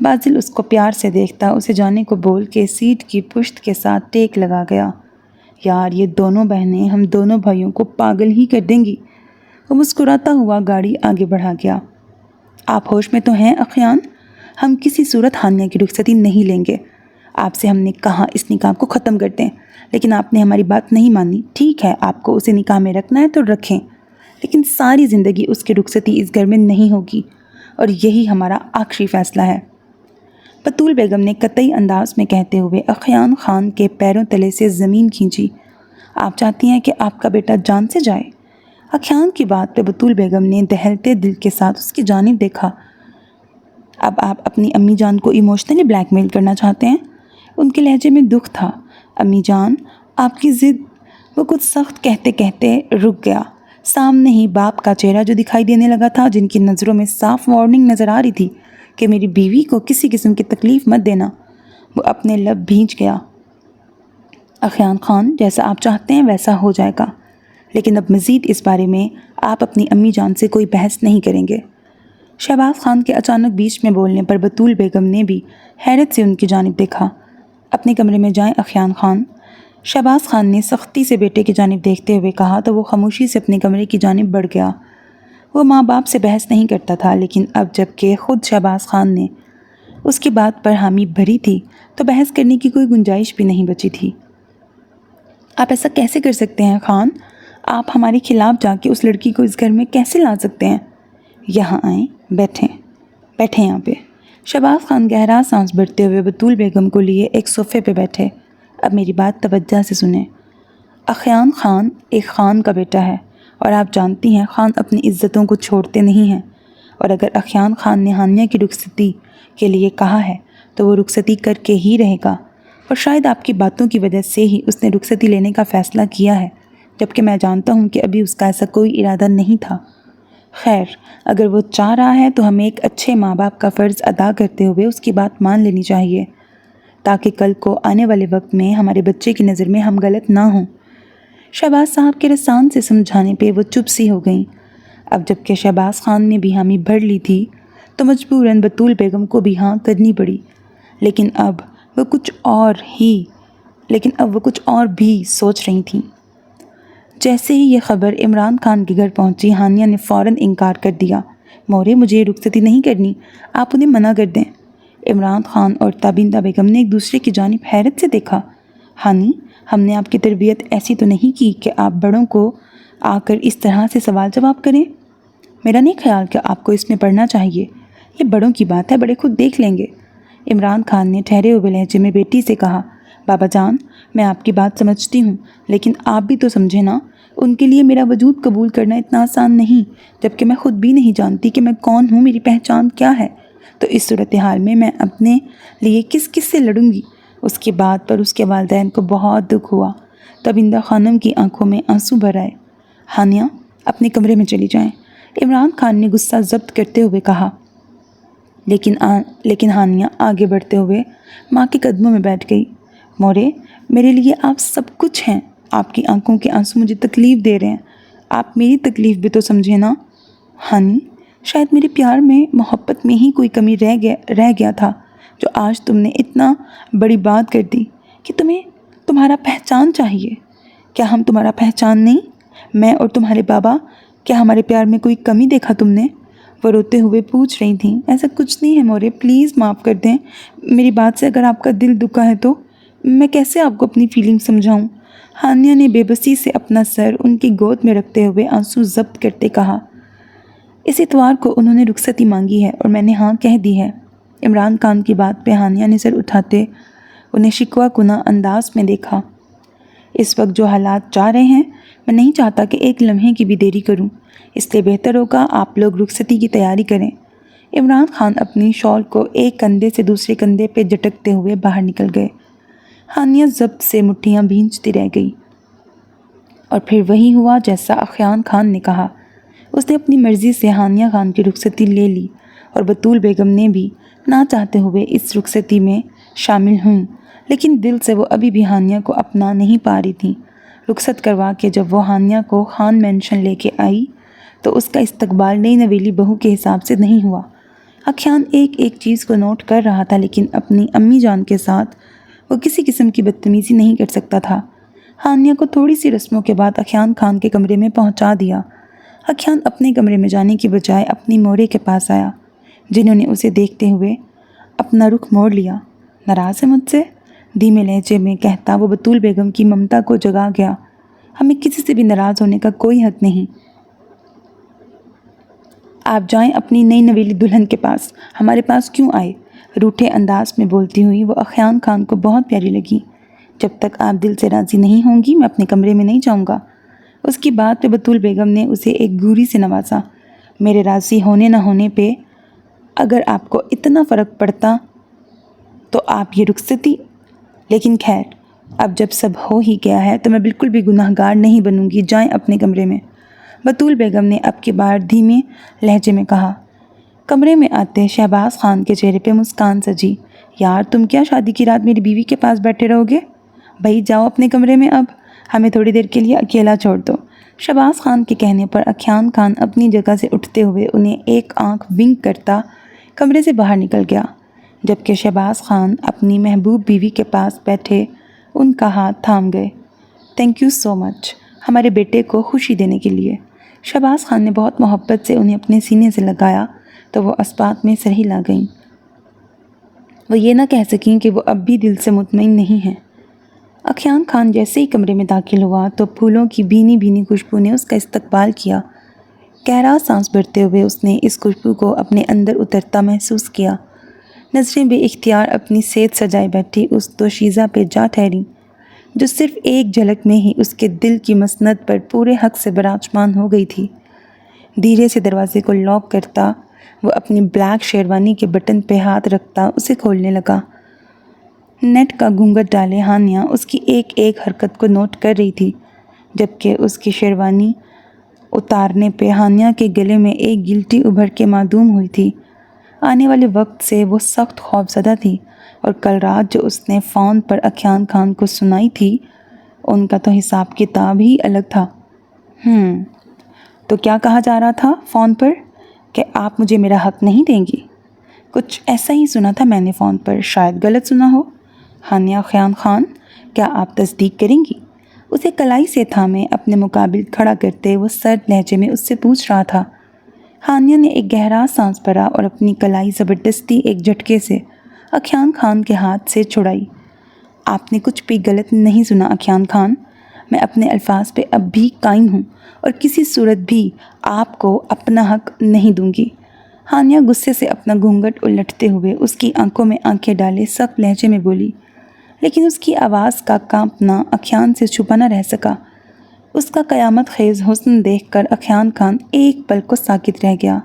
بازل اس کو پیار سے دیکھتا اسے جانے کو بول کے سیٹ کی پشت کے ساتھ ٹیک لگا گیا۔ یار یہ دونوں بہنیں ہم دونوں بھائیوں کو پاگل ہی کر دیں گی۔ وہ مسکراتا ہوا گاڑی آگے بڑھا گیا۔ آپ ہوش میں تو ہیں اخیان؟ ہم کسی صورت ہانیہ کی رخصتی نہیں لیں گے۔ آپ سے ہم نے کہا اس نکاح کو ختم کر دیں، لیکن آپ نے ہماری بات نہیں مانی۔ ٹھیک ہے، آپ کو اسے نکاح میں رکھنا ہے تو رکھیں، لیکن ساری زندگی اس کی رخصتی اس گھر میں نہیں ہوگی، اور یہی ہمارا آخری فیصلہ ہے۔ بطول بیگم نے قطعی انداز میں کہتے ہوئے اخیان خان کے پیروں تلے سے زمین کھینچی۔ آپ چاہتی ہیں کہ آپ کا بیٹا جان سے جائے؟ اخیان کی بات پہ بطول بیگم نے دہلتے دل کے ساتھ اس کی جانب دیکھا۔ اب آپ اپنی امی جان کو ایموشنلی بلیک میل کرنا چاہتے ہیں؟ ان کے لہجے میں دکھ تھا۔ امی جان، آپ کی ضد۔ وہ کچھ سخت کہتے کہتے رک گیا۔ سامنے ہی باپ کا چہرہ جو دکھائی دینے لگا تھا، جن کی نظروں میں صاف وارننگ نظر آ رہی تھی کہ میری بیوی کو کسی قسم کی تکلیف مت دینا، وہ اپنے لب بھینچ گیا۔ اخیان خان، جیسا آپ چاہتے ہیں ویسا ہو جائے گا، لیکن اب مزید اس بارے میں آپ اپنی امی جان سے کوئی بحث نہیں کریں گے۔ شہباز خان کے اچانک بیچ میں بولنے پر بطول بیگم نے بھی حیرت سے ان کی جانب دیکھا۔ اپنے کمرے میں جائیں اخیان خان، شہباز خان نے سختی سے بیٹے کی جانب دیکھتے ہوئے کہا تو وہ خاموشی سے اپنے کمرے کی جانب بڑھ گیا۔ وہ ماں باپ سے بحث نہیں کرتا تھا، لیکن اب جب کہ خود شہباز خان نے اس کی بات پر حامی بھری تھی تو بحث کرنے کی کوئی گنجائش بھی نہیں بچی تھی۔ آپ ایسا کیسے کر سکتے ہیں خان؟ آپ ہمارے خلاف جا کے اس لڑکی کو اس گھر میں کیسے لا سکتے ہیں؟ یہاں آئیں، بیٹھیں یہاں پہ۔ شہباز خان گہرا سانس بھرتے ہوئے بطول بیگم کو لیے ایک صوفے پہ بیٹھے۔ اب میری بات توجہ سے سنیں۔ اخیان خان ایک خان کا بیٹا ہے، اور آپ جانتی ہیں خان اپنی عزتوں کو چھوڑتے نہیں ہیں، اور اگر اخیان خان نے ہانیہ کی رخصتی کے لیے کہا ہے تو وہ رخصتی کر کے ہی رہے گا، اور شاید آپ کی باتوں کی وجہ سے ہی اس نے رخصتی لینے کا فیصلہ کیا ہے، جبکہ میں جانتا ہوں کہ ابھی اس کا ایسا کوئی ارادہ نہیں تھا۔ خیر، اگر وہ چاہ رہا ہے تو ہمیں ایک اچھے ماں باپ کا فرض ادا کرتے ہوئے اس کی بات مان لینی چاہیے، تاکہ کل کو آنے والے وقت میں ہمارے بچے کی نظر میں ہم غلط نہ ہوں۔ شہباز صاحب کے رسان سے سمجھانے پہ وہ چپ سی ہو گئیں۔ اب جب کہ شہباز خان نے بھی حامی بھر لی تھی تو مجبوراً بطول بیگم کو بھی ہاں کرنی پڑی، لیکن اب وہ کچھ اور بھی سوچ رہی تھیں۔ جیسے ہی یہ خبر عمران خان کے گھر پہنچی، ہانیہ نے فوراً انکار کر دیا۔ مورے، مجھے یہ رخصتی نہیں کرنی، آپ انہیں منع کر دیں۔ عمران خان اور تابندہ بیگم نے ایک دوسرے کی جانب حیرت سے دیکھا۔ ہانی، ہم نے آپ کی تربیت ایسی تو نہیں کی کہ آپ بڑوں کو آ کر اس طرح سے سوال جواب کریں؟ میرا نہیں خیال کہ آپ کو اس میں پڑھنا چاہیے، یہ بڑوں کی بات ہے، بڑے خود دیکھ لیں گے۔ عمران خان نے ٹھہرے ہوئے لہجے میں بیٹی سے کہا، بابا جان، میں آپ کی بات سمجھتی ہوں، لیکن آپ بھی تو سمجھیں نا، ان کے لیے میرا وجود قبول کرنا اتنا آسان نہیں، جبکہ میں خود بھی نہیں جانتی کہ میں کون ہوں، میری پہچان کیا ہے، تو اس صورتحال میں اپنے لیے کس سے لڑوں گی؟ اس کی بات پر اس کے والدین کو بہت دکھ ہوا۔ تابندہ خانم کی آنکھوں میں آنسو بھر آئے۔ ہانیہ، اپنے کمرے میں چلی جائیں، عمران خان نے غصہ ضبط کرتے ہوئے کہا۔ لیکن ہانیہ آگے بڑھتے ہوئے ماں کے قدموں میں بیٹھ گئی۔ مورے، میرے لیے آپ سب کچھ ہیں، آپ کی آنکھوں کے آنسو مجھے تکلیف دے رہے ہیں، آپ میری تکلیف بھی تو سمجھے نا۔ ہانی، شاید میرے پیار میں، محبت میں ہی کوئی کمی رہ گیا تھا، جو آج تم نے اتنا بڑی بات کر دی کہ تمہیں تمہارا پہچان چاہیے۔ کیا ہم تمہارا پہچان نہیں؟ میں اور تمہارے بابا، کیا ہمارے پیار میں کوئی کمی دیکھا تم نے؟ وہ روتے ہوئے پوچھ رہی تھیں۔ ایسا کچھ نہیں ہے مورے، پلیز معاف کر دیں، میری بات سے اگر آپ کا دل دکھا ہے تو میں کیسے آپ کو اپنی فیلنگ سمجھاؤں؟ ہانیہ نے بے بسی سے اپنا سر ان کی گود میں رکھتے ہوئے آنسو ضبط کرتے کہا۔ اس اتوار کو انہوں نے رخصتی مانگی ہے اور میں نے ہاں کہہ دی ہے۔ عمران خان کی بات پہ ہانیہ نے سر اٹھاتے انہیں شکوہ کناں انداز میں دیکھا۔ اس وقت جو حالات جا رہے ہیں، میں نہیں چاہتا کہ ایک لمحے کی بھی دیری کروں، اس لیے بہتر ہوگا آپ لوگ رخصتی کی تیاری کریں۔ عمران خان اپنی شال کو ایک کندھے سے دوسرے کندھے پہ جھٹکتے ہوئے باہر نکل گئے۔ ہانیہ ضبط سے مٹھیاں بھینچتی رہ گئی، اور پھر وہی ہوا جیسا اخیان خان نے کہا۔ اس نے اپنی مرضی سے ہانیہ خان کی رخصتی لے لی، اور بطول بیگم نے بھی نہ چاہتے ہوئے اس رخصتی میں شامل ہوئیں، لیکن دل سے وہ ابھی بھی ہانیہ کو اپنا نہیں پا رہی تھیں۔ رخصت کروا کے جب وہ ہانیہ کو خان مینشن لے کے آئی تو اس کا استقبال نئی نویلی بہو کے حساب سے نہیں ہوا۔ اکھیان ایک ایک چیز کو نوٹ کر رہا تھا، لیکن اپنی امی جان کے ساتھ وہ کسی قسم کی بدتمیزی نہیں کر سکتا تھا۔ ہانیہ کو تھوڑی سی رسموں کے بعد اکھیان خان کے کمرے میں پہنچا دیا۔ اکھیان اپنے کمرے میں جانے کی بجائے اپنی مورے کے پاس آیا، جنہوں نے اسے دیکھتے ہوئے اپنا رخ موڑ لیا۔ ناراض ہے مجھ سے؟ دھیمے لہجے میں کہتا وہ بطول بیگم کی ممتا کو جگا گیا۔ ہمیں کسی سے بھی ناراض ہونے کا کوئی حق نہیں۔ آپ جائیں اپنی نئی نویلی دلہن کے پاس، ہمارے پاس کیوں آئے؟ روٹھے انداز میں بولتی ہوئی وہ اکھیان خان کو بہت پیاری لگی۔ جب تک آپ دل سے راضی نہیں ہوں گی میں اپنے کمرے میں نہیں جاؤں گا۔ اس کی بات پہ بطول بیگم نے اسے ایک گوری سے نوازا۔ میرے راضی ہونے نہ ہونے پہ اگر آپ کو اتنا فرق پڑتا تو آپ یہ رخصتی، لیکن خیر اب جب سب ہو ہی گیا ہے تو میں بالکل بھی گناہ گار نہیں بنوں گی، جائیں اپنے کمرے میں، بطول بیگم نے اب کی بار دھیمے لہجے میں کہا۔ کمرے میں آتے شہباز خان کے چہرے پہ مسکان سجی۔ یار تم کیا شادی کی رات میری بیوی کے پاس بیٹھے رہو گے؟ بھائی جاؤ اپنے کمرے میں، اب ہمیں تھوڑی دیر کے لیے اکیلا چھوڑ دو۔ شہباز خان کے کہنے پر اکھیان خان اپنی جگہ سے اٹھتے ہوئے انہیں ایک آنکھ ونک کرتا کمرے سے باہر نکل گیا، جبکہ شہباز خان اپنی محبوب بیوی کے پاس بیٹھے ان کا ہاتھ تھام گئے۔ تھینک یو سو مچ ہمارے بیٹے کو خوشی دینے کے لیے۔ شہباز خان نے بہت محبت سے انہیں اپنے سینے سے لگایا تو وہ اسبات میں سرہلا گئیں۔ وہ یہ نہ کہہ سکیں کہ وہ اب بھی دل سے مطمئن نہیں ہیں۔ اکھیان خان جیسے ہی کمرے میں داخل ہوا تو پھولوں کی بھینی بھینی خوشبو نے اس کا استقبال کیا۔ گہرا سانس بھرتے ہوئے اس نے اس خوشبو کو اپنے اندر اترتا محسوس کیا۔ نظریں بے اختیار اپنی صحت سجائے بیٹھی اس دوشیزہ پہ جا ٹھہریں، جو صرف ایک جھلک میں ہی اس کے دل کی مسند پر پورے حق سے براجمان ہو گئی تھی۔ دھیرے سے دروازے کو لاک کرتا وہ اپنی بلیک شیروانی کے بٹن پہ ہاتھ رکھتا اسے کھولنے لگا۔ نیٹ کا گھونگھٹ ڈالے ہانیہ اس کی ایک ایک حرکت کو نوٹ کر رہی تھی، جبکہ اس کی شیروانی اتارنے پہ ہانیہ کے گلے میں ایک گلٹی ابھر کے معدوم ہوئی تھی۔ آنے والے وقت سے وہ سخت خوفزدہ تھی، اور کل رات جو اس نے فون پر اکھیان خان کو سنائی تھی ان کا تو حساب کتاب ہی الگ تھا۔ تو کیا کہا جا رہا تھا فون پر کہ آپ مجھے میرا حق نہیں دیں گی؟ کچھ ایسا ہی سنا تھا میں نے فون پر، شاید غلط سنا ہو۔ ہانیہ اکھیان خان کیا آپ تصدیق کریں گی؟ اسے کلائی سے تھامے اپنے مقابل کھڑا کرتے وہ سرد لہجے میں اس سے پوچھ رہا تھا۔ ہانیہ نے ایک گہرا سانس بھرا اور اپنی کلائی زبردستی ایک جھٹکے سے اکھیان خان کے ہاتھ سے چھڑائی۔ آپ نے کچھ بھی غلط نہیں سنا اکھیان خان، میں اپنے الفاظ پہ اب بھی قائم ہوں اور کسی صورت بھی آپ کو اپنا حق نہیں دوں گی۔ ہانیہ غصے سے اپنا گھونگھٹ الٹتے ہوئے اس کی آنکھوں میں آنکھیں ڈالے سخت لہجے میں بولی، لیکن اس کی آواز کا کانپنا اکھیان سے چھپا نہ رہ سکا۔ اس کا قیامت خیز حسن دیکھ کر اکھیان خان ایک پل کو ساکت رہ گیا۔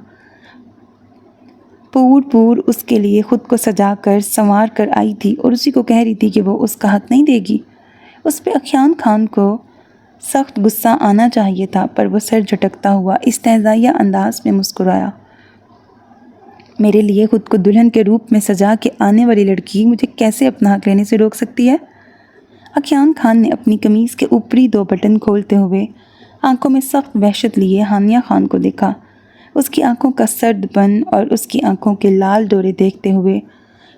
پور اس کے لیے خود کو سجا کر سنوار کر آئی تھی اور اسی کو کہہ رہی تھی کہ وہ اس کا حق نہیں دے گی۔ اس پہ اکھیان خان کو سخت غصہ آنا چاہیے تھا، پر وہ سر جھٹکتا ہوا استہزائیہ انداز میں مسکرایا۔ میرے لیے خود کو دلہن کے روپ میں سجا کے آنے والی لڑکی مجھے کیسے اپنا حق لینے سے روک سکتی ہے؟ اکھیان خان نے اپنی قمیض کے اوپری دو بٹن کھولتے ہوئے آنکھوں میں سخت وحشت لیے ہانیہ خان کو دیکھا۔ اس کی آنکھوں کا سرد بن اور اس کی آنکھوں کے لال ڈورے دیکھتے ہوئے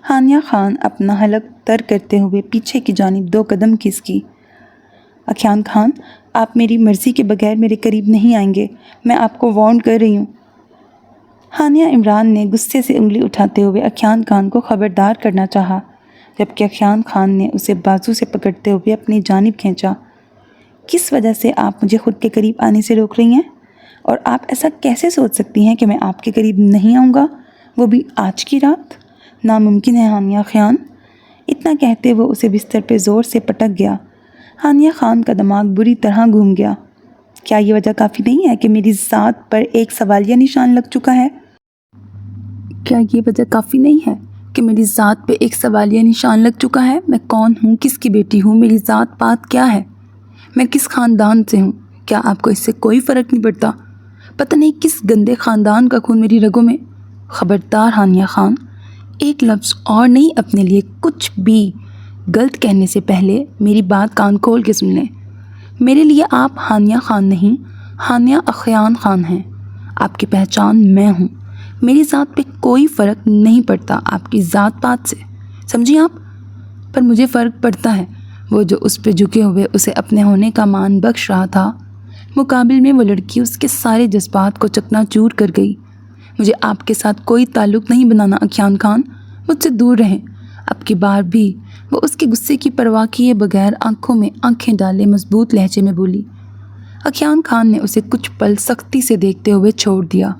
ہانیہ خان اپنا حلق تر کرتے ہوئے پیچھے کی جانب 2 قدم کھسکی۔ اکھیان خان آپ میری مرضی کے بغیر میرے قریب نہیں آئیں گے، میں آپ کو وارن کر رہی ہوں۔ ہانیہ عمران نے غصے سے انگلی اٹھاتے ہوئے اکھیان خان کو خبردار کرنا چاہا، جبکہ اکھیان خان نے اسے بازو سے پکڑتے ہوئے اپنی جانب کھینچا۔ کس وجہ سے آپ مجھے خود کے قریب آنے سے روک رہی ہیں؟ اور آپ ایسا کیسے سوچ سکتی ہیں کہ میں آپ کے قریب نہیں آؤں گا، وہ بھی آج کی رات؟ ناممکن ہے ہانیہ خان۔ اتنا کہتے وہ اسے بستر پہ زور سے پٹک گیا۔ ہانیہ خان کا دماغ بری طرح گھوم گیا۔ کیا یہ وجہ کافی نہیں ہے کہ میری ذات پر ایک سوالیہ نشان لگ چکا ہے؟ کیا یہ وجہ کافی نہیں ہے کہ میری ذات پہ ایک سوالیہ نشان لگ چکا ہے؟ میں کون ہوں، کس کی بیٹی ہوں، میری ذات پات کیا ہے، میں کس خاندان سے ہوں؟ کیا آپ کو اس سے کوئی فرق نہیں پڑتا؟ پتہ نہیں کس گندے خاندان کا خون میری رگوں میں۔ خبردار ہانیہ خان، ایک لفظ اور نہیں اپنے لیے کچھ بھی غلط کہنے سے پہلے میری بات کان کھول کے سن لیں۔ میرے لیے آپ ہانیہ خان نہیں، ہانیہ اکھیان خان ہیں۔ آپ کی پہچان میں ہوں۔ میری ذات پہ کوئی فرق نہیں پڑتا آپ کی ذات پات سے، سمجھی آپ؟ پر مجھے فرق پڑتا ہے۔ وہ جو اس پہ جھکے ہوئے اسے اپنے ہونے کا مان بخش رہا تھا، مقابل میں وہ لڑکی اس کے سارے جذبات کو چکنا چور کر گئی۔ مجھے آپ کے ساتھ کوئی تعلق نہیں بنانا اکھیان خان، مجھ سے دور رہیں۔ اب کی بار بھی وہ اس کے غصے کی پرواہ کیے بغیر آنکھوں میں آنکھیں ڈالے مضبوط لہجے میں بولی۔ اکھیان خان نے اسے کچھ پل سختی سے دیکھتے ہوئے چھوڑ دیا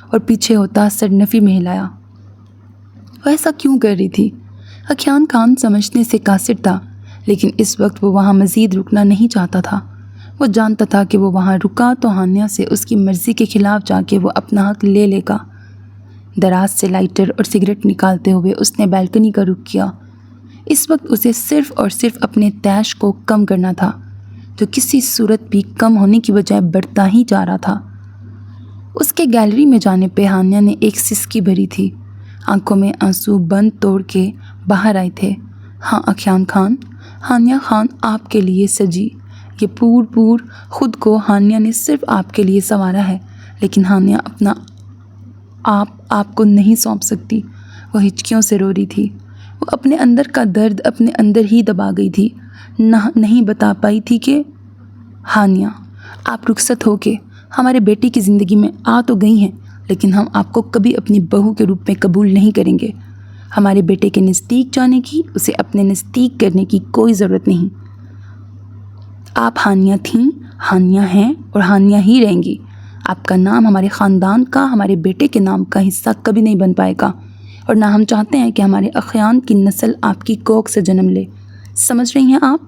اور پیچھے ہوتا سر نفی میں ہلایا۔ وہ ایسا کیوں کر رہی تھی؟ اکھیان خان سمجھنے سے قاصر تھا، لیکن اس وقت وہ وہاں مزید رکنا نہیں چاہتا تھا۔ وہ جانتا تھا کہ وہ وہاں رکا تو ہانیہ سے اس کی مرضی کے خلاف جا کے وہ اپنا حق لے لے گا۔ دراز سے لائٹر اور سگریٹ نکالتے ہوئے اس نے بالکنی کا رخ کیا۔ اس وقت اسے صرف اور صرف اپنے تیش کو کم کرنا تھا، جو کسی صورت بھی کم ہونے کی بجائے بڑھتا ہی جا رہا تھا۔ اس کے گیلری میں جانے پہ ہانیہ نے ایک سسکی بھری تھی، آنکھوں میں آنسو بند توڑ کے باہر آئے تھے۔ ہاں اکھیان خان، ہانیہ خان آپ کے لیے سجی۔ یہ پور خود کو ہانیہ نے صرف آپ کے لیے سنوارا ہے، لیکن ہانیہ اپنا آپ کو نہیں سونپ سکتی۔ وہ ہچکیوں سے رو رہی تھی۔ وہ اپنے اندر کا درد اپنے اندر ہی دبا گئی تھی، نہیں بتا پائی تھی کہ ہانیہ آپ رخصت ہو کے ہمارے بیٹے کی زندگی میں آ تو گئی ہیں، لیکن ہم آپ کو کبھی اپنی بہو کے روپ میں قبول نہیں کریں گے۔ ہمارے بیٹے کے نزدیک جانے کی، اسے اپنے نزدیک کرنے کی کوئی ضرورت نہیں۔ آپ ہانیہ تھیں، ہانیہ ہیں اور ہانیہ ہی رہیں گی۔ آپ کا نام ہمارے خاندان کا، ہمارے بیٹے کے نام کا حصہ کبھی نہیں بن پائے گا، اور نہ ہم چاہتے ہیں کہ ہمارے اخیان کی نسل آپ کی کوکھ سے جنم لے۔ سمجھ رہی ہیں آپ؟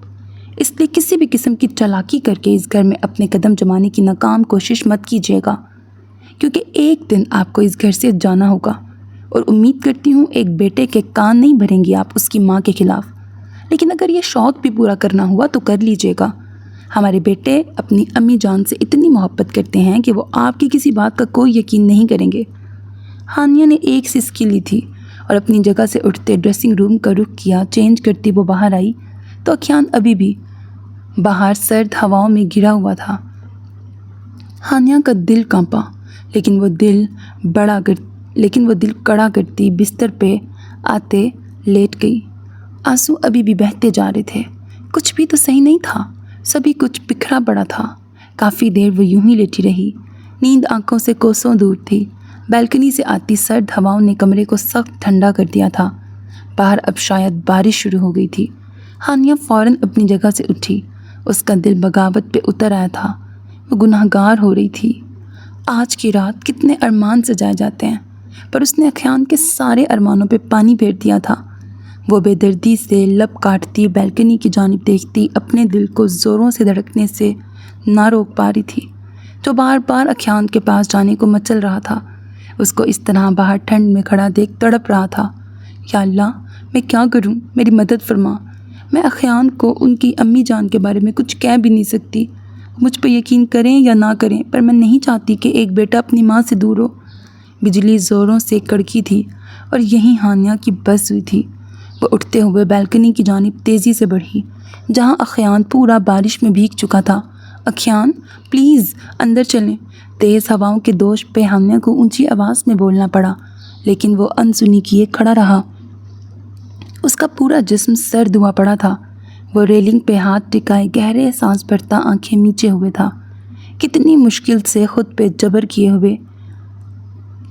اس لیے کسی بھی قسم کی چالاکی کر کے اس گھر میں اپنے قدم جمانے کی ناکام کوشش مت کیجیے گا، کیونکہ ایک دن آپ کو اس گھر سے جانا ہوگا، اور امید کرتی ہوں ایک بیٹے کے کان نہیں بھریں گی آپ اس کی ماں کے خلاف۔ لیکن اگر یہ شوق بھی پورا کرنا ہوا تو کر لیجیے گا۔ ہمارے بیٹے اپنی امی جان سے اتنی محبت کرتے ہیں کہ وہ آپ کی کسی بات کا کوئی یقین نہیں کریں گے۔ ہانیہ نے ایک سسکی لی تھی اور اپنی جگہ سے اٹھتے ڈریسنگ روم کا رخ کیا۔ چینج کرتی وہ باہر آئی تو اکھیان ابھی بھی باہر سرد ہواؤں میں گرا ہوا تھا۔ ہانیہ کا دل کانپا، لیکن وہ دل کڑا کرتی بستر پہ آتے لیٹ گئی۔ آنسو ابھی بھی بہتے جا رہے تھے۔ کچھ بھی تو صحیح نہیں تھا، سبھی کچھ بکھرا پڑا تھا۔ کافی دیر وہ یوں ہی لیٹی رہی، نیند آنکھوں سے کوسوں دور تھی۔ بالکنی سے آتی سرد ہواؤں نے کمرے کو سخت ٹھنڈا کر دیا تھا۔ باہر اب شاید بارش شروع ہو گئی تھی۔ ہانیہ فوراً اپنی جگہ سے اٹھی، اس کا دل بغاوت پہ اتر آیا تھا۔ وہ گنہگار ہو رہی تھی۔ آج کی رات کتنے ارمان سجائے جاتے ہیں، پر اس نے اکھیان کے سارے ارمانوں پہ پانی پھیر دیا تھا۔ وہ بے دردی سے لب کاٹتی بالکنی کی جانب دیکھتی، اپنے دل کو زوروں سے دھڑکنے سے نہ روک پا رہی تھی، جو بار بار اکھیان کے پاس جانے کو مچل رہا تھا۔ اس کو اس طرح باہر ٹھنڈ میں کھڑا دیکھ تڑپ رہا تھا۔ یا اللہ، میں کیا کروں؟ میری مدد فرما۔ میں اکھیان کو ان کی امی جان کے بارے میں کچھ کہہ بھی نہیں سکتی، مجھ پہ یقین کریں یا نہ کریں، پر میں نہیں چاہتی کہ ایک بیٹا اپنی ماں سے دور ہو۔ بجلی زوروں سے کڑکی تھی اور یہیں ہانیہ کی بس ہوئی تھی۔ وہ اٹھتے ہوئے بالکنی کی جانب تیزی سے بڑھی، جہاں اکھیان پورا بارش میں بھیگ چکا تھا۔ اکھیان پلیز اندر چلیں۔ تیز ہواؤں کے دوش پہ ہانیہ کو اونچی آواز میں بولنا پڑا، لیکن وہ انسنی کیے کھڑا رہا۔ اس کا پورا جسم سرد ہوا پڑا تھا۔ وہ ریلنگ پہ ہاتھ ٹکائے گہرے سانس بھرتا آنکھیں میچے ہوئے تھا۔ کتنی مشکل سے خود پہ جبر کیے ہوئے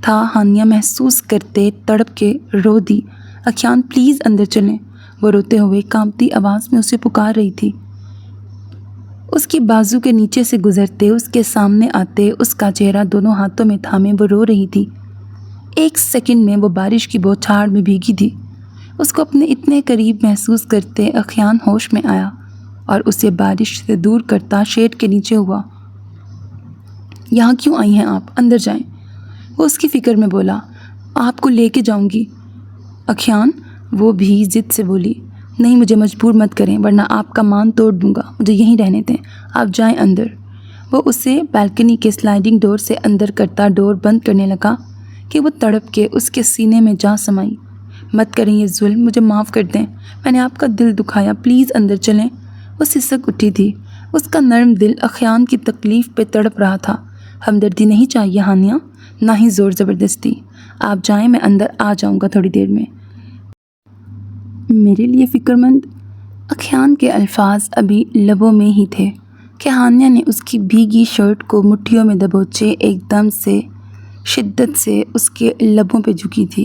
تھا ہانیہ محسوس کرتے تڑپ کے رو دی، اکھیان پلیز اندر چلیں۔ وہ روتے ہوئے کانپتی آواز میں اسے پکار رہی تھی۔ اس کی بازو کے نیچے سے گزرتے، اس کے سامنے آتے، اس کا چہرہ دونوں ہاتھوں میں تھامے وہ رو رہی تھی۔ ایک سیکنڈ میں وہ بارش کی بوچھاڑ میں بھیگی تھی۔ اس کو اپنے اتنے قریب محسوس کرتے اکھیان ہوش میں آیا اور اسے بارش سے دور کرتا شیڈ کے نیچے ہوا۔ یہاں کیوں آئی ہیں آپ؟ اندر جائیں۔ وہ اس کی فکر میں بولا۔ آپ کو لے کے جاؤں گی اکھیان، وہ بھی ضد سے بولی۔ نہیں، مجھے مجبور مت کریں ورنہ آپ کا مان توڑ دوں گا، مجھے یہیں رہنے دیں، آپ جائیں اندر۔ وہ اسے بالکنی کے سلائڈنگ ڈور سے اندر کرتا ڈور بند کرنے لگا کہ وہ تڑپ کے اس کے سینے میں جا سمائی۔ مت کریں یہ ظلم، مجھے معاف کر دیں، میں نے آپ کا دل دکھایا، پلیز اندر چلیں۔ وہ سسک اٹھی تھی، اس کا نرم دل اکھیان کی تکلیف پہ تڑپ رہا تھا۔ ہمدردی نہیں چاہیے ہانیہ، نہ ہی زور زبردستی، آپ جائیں، میں اندر آ جاؤں گا تھوڑی دیر میں۔ میرے لیے فکر مند؟ اکھیان کے الفاظ ابھی لبوں میں ہی تھے کہ ہانیہ نے اس کی بھیگی شرٹ کو مٹھیوں میں دبوچے ایک دم سے شدت سے اس کے لبوں پہ جھکی تھی۔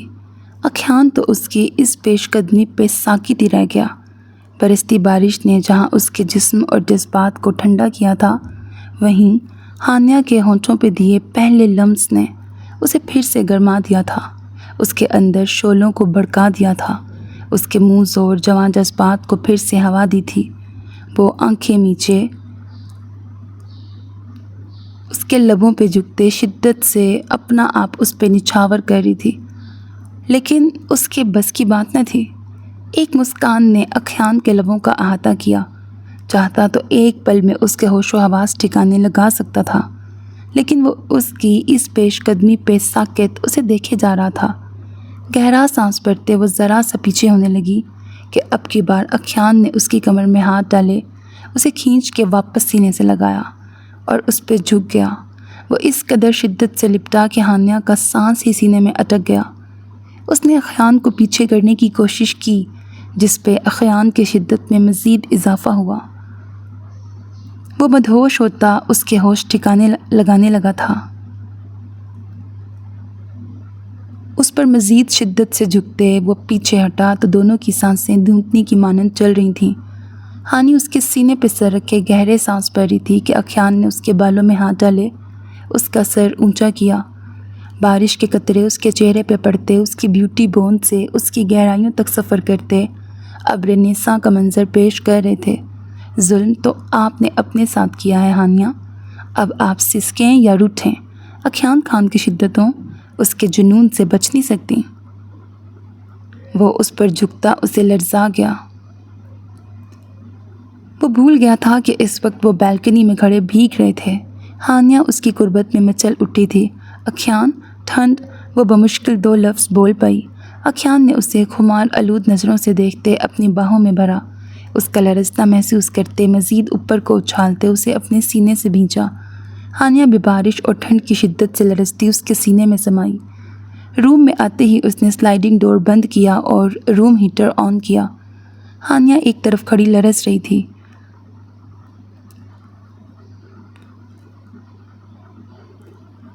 اکھیان تو اس کی اس پیش قدمی پہ ساکت ہی رہ گیا۔ برستی بارش نے جہاں اس کے جسم اور جذبات کو ٹھنڈا کیا تھا، وہیں ہانیہ کے ہونٹوں پہ دیے پہلے لمس نے اسے پھر سے گرما دیا تھا، اس کے اندر شعلوں کو بھڑکا دیا تھا، اس کے منہ زور جوان جذبات کو پھر سے ہوا دی تھی۔ وہ آنکھیں میچے اس کے لبوں پہ جھکتے شدت سے اپنا آپ اس پہ نچھاور کر رہی تھی، لیکن اس کے بس کی بات نہ تھی۔ ایک مسکان نے اکھیان کے لبوں کا احاطہ کیا، چاہتا تو ایک پل میں اس کے ہوش و حواس ٹھکانے لگا سکتا تھا، لیکن وہ اس کی اس پیش قدمی پہ ساکت اسے دیکھے جا رہا تھا۔ گہرا سانس بھرتے وہ ذرا سا پیچھے ہونے لگی کہ اب کی بار اکھیان نے اس کی کمر میں ہاتھ ڈالے، اسے کھینچ کے واپس سینے سے لگایا اور اس پہ جھک گیا۔ وہ اس قدر شدت سے لپٹا کہ ہانیہ کا سانس ہی سینے میں اٹک گیا۔ اس نے اکھیان کو پیچھے کرنے کی کوشش کی، جس پہ اکھیان کی شدت میں مزید اضافہ ہوا۔ وہ مدہوش ہوتا اس کے ہوش ٹھکانے لگانے لگا تھا۔ اس پر مزید شدت سے جھکتے وہ پیچھے ہٹا تو دونوں کی سانسیں دھوندنی کی مانند چل رہی تھیں۔ ہانی اس کے سینے پہ سر رکھے گہرے سانس بھر رہی تھی کہ اکھیان نے اس کے بالوں میں ہاتھ ڈالے، اس کا سر اونچا کیا۔ بارش کے قطرے اس کے چہرے پہ پڑتے، اس کی بیوٹی بون سے اس کی گہرائیوں تک سفر کرتے، ابر نیساں کا منظر پیش کر رہے تھے۔ ظلم تو آپ نے اپنے ساتھ کیا ہے ہانیہ، اب آپ سسکیں یا روٹھیں، اکھیان خان کی شدتوں اس کے جنون سے بچ نہیں سکتی۔ وہ اس پر جھکتا اسے لرزا گیا۔ وہ بھول گیا تھا کہ اس وقت وہ بالکنی میں کھڑے بھیگ رہے تھے۔ ہانیہ اس کی قربت میں مچل اٹھی تھی۔ اکھیان، ٹھنڈ، وہ بمشکل دو لفظ بول پائی۔ اکھیان نے اسے خمار آلود نظروں سے دیکھتے اپنی باہوں میں بھرا، اس کا لرزنا محسوس کرتے مزید اوپر کو اچھالتے اسے اپنے سینے سے بھینچا۔ ہانیہ بھی بارش اور ٹھنڈ کی شدت سے لرزتی اس کے سینے میں سمائی۔ روم میں آتے ہی اس نے سلائیڈنگ ڈور بند کیا اور روم ہیٹر آن کیا۔ ہانیہ ایک طرف کھڑی لرز رہی تھی۔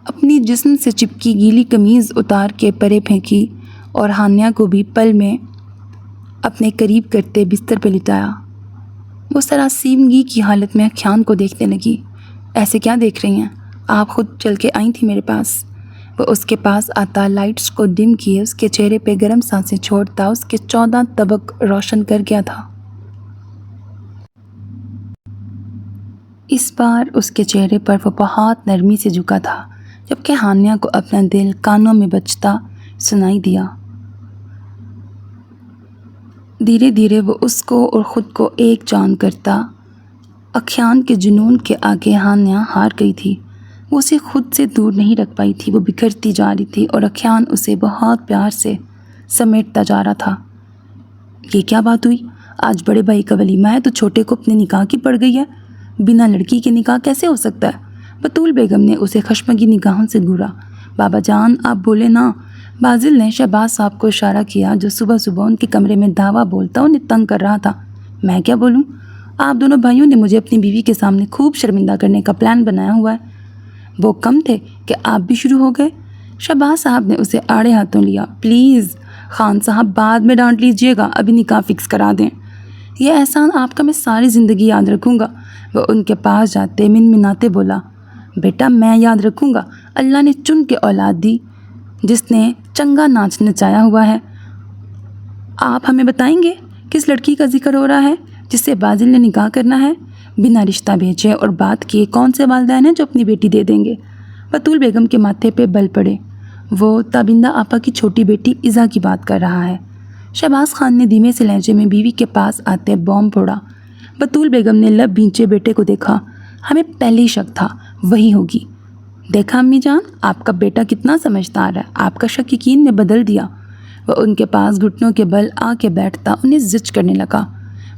اپنی جسم سے چپکی گیلی قمیض اتار کے پرے پھینکی اور ہانیہ کو بھی پل میں اپنے قریب کرتے بستر پہ لٹایا۔ وہ سراسیمگی کی حالت میں اکھیان کو دیکھنے لگی۔ ایسے کیا دیکھ رہی ہیں؟ آپ خود چل کے آئی تھی میرے پاس۔ وہ اس کے پاس آتا، لائٹس کو ڈم کیے اس کے چہرے پہ گرم سانسیں چھوڑتا اس کے 14 طبق روشن کر گیا تھا۔ اس بار اس کے چہرے پر وہ بہت نرمی سے جھکا تھا، جبکہ ہانیہ کو اپنا دل کانوں میں بجتا سنائی دیا۔ دھیرے دھیرے وہ اس کو اور خود کو ایک جان کرتا۔ اکھیان کے جنون کے آگے ہانیہ ہار گئی تھی۔ وہ اسے خود سے دور نہیں رکھ پائی تھی، وہ بکھرتی جا رہی تھی اور اکھیان اسے بہت پیار سے سمیٹتا جا رہا تھا۔ یہ کیا بات ہوئی؟ آج بڑے بھائی کا ولیمہ ہے تو چھوٹے کو اپنے نکاح کی پڑ گئی ہے؟ بنا لڑکی کے نکاح کیسے ہو سکتا ہے؟ بطول بیگم نے اسے خشمگی نگاہوں سے گھورا۔ بابا جان آپ بولے نا۔ بازل نے شہباز صاحب کو اشارہ کیا جو صبح صبح ان کے کمرے میں دعویٰ بولتا انہیں تنگ کر رہا تھا۔ میں کیا بولوں؟ آپ دونوں بھائیوں نے مجھے اپنی بیوی کے سامنے خوب شرمندہ کرنے کا پلان بنایا ہوا ہے۔ وہ کم تھے کہ آپ بھی شروع ہو گئے؟ شہباز صاحب نے اسے آڑے ہاتھوں لیا۔ پلیز خان صاحب بعد میں ڈانٹ لیجئے گا، ابھی نکاح فکس کرا دیں۔ یہ احسان آپ کا میں ساری زندگی یاد رکھوں گا۔ وہ ان کے پاس جاتے منمناتے بولا، بیٹا میں یاد رکھوں گا، اللہ نے چن کے اولاد دی جس نے چنگا ناچ نچایا ہوا ہے۔ آپ ہمیں بتائیں گے کس لڑکی کا ذکر ہو رہا ہے جس سے بازل نے نکاح کرنا ہے؟ بنا رشتہ بھیجے اور بات کیے کون سے والدین ہیں جو اپنی بیٹی دے دیں گے؟ بطول بیگم کے ماتھے پہ بل پڑے۔ وہ تابندہ آپا کی چھوٹی بیٹی عزا کی بات کر رہا ہے۔ شہباز خان نے دھیمے سے لہجے میں بیوی کے پاس آتے بوم پھوڑا۔ بطول بیگم نے لب بھینچے بیٹے کو دیکھا۔ ہمیں پہلے ہی شک تھا وہی ہوگی۔ دیکھا امی جان، آپ کا بیٹا کتنا سمجھدار ہے، آپ کا شک یقین میں بدل دیا۔ وہ ان کے پاس گھٹنوں کے بل آ کے بیٹھتا انہیں زچ کرنے لگا۔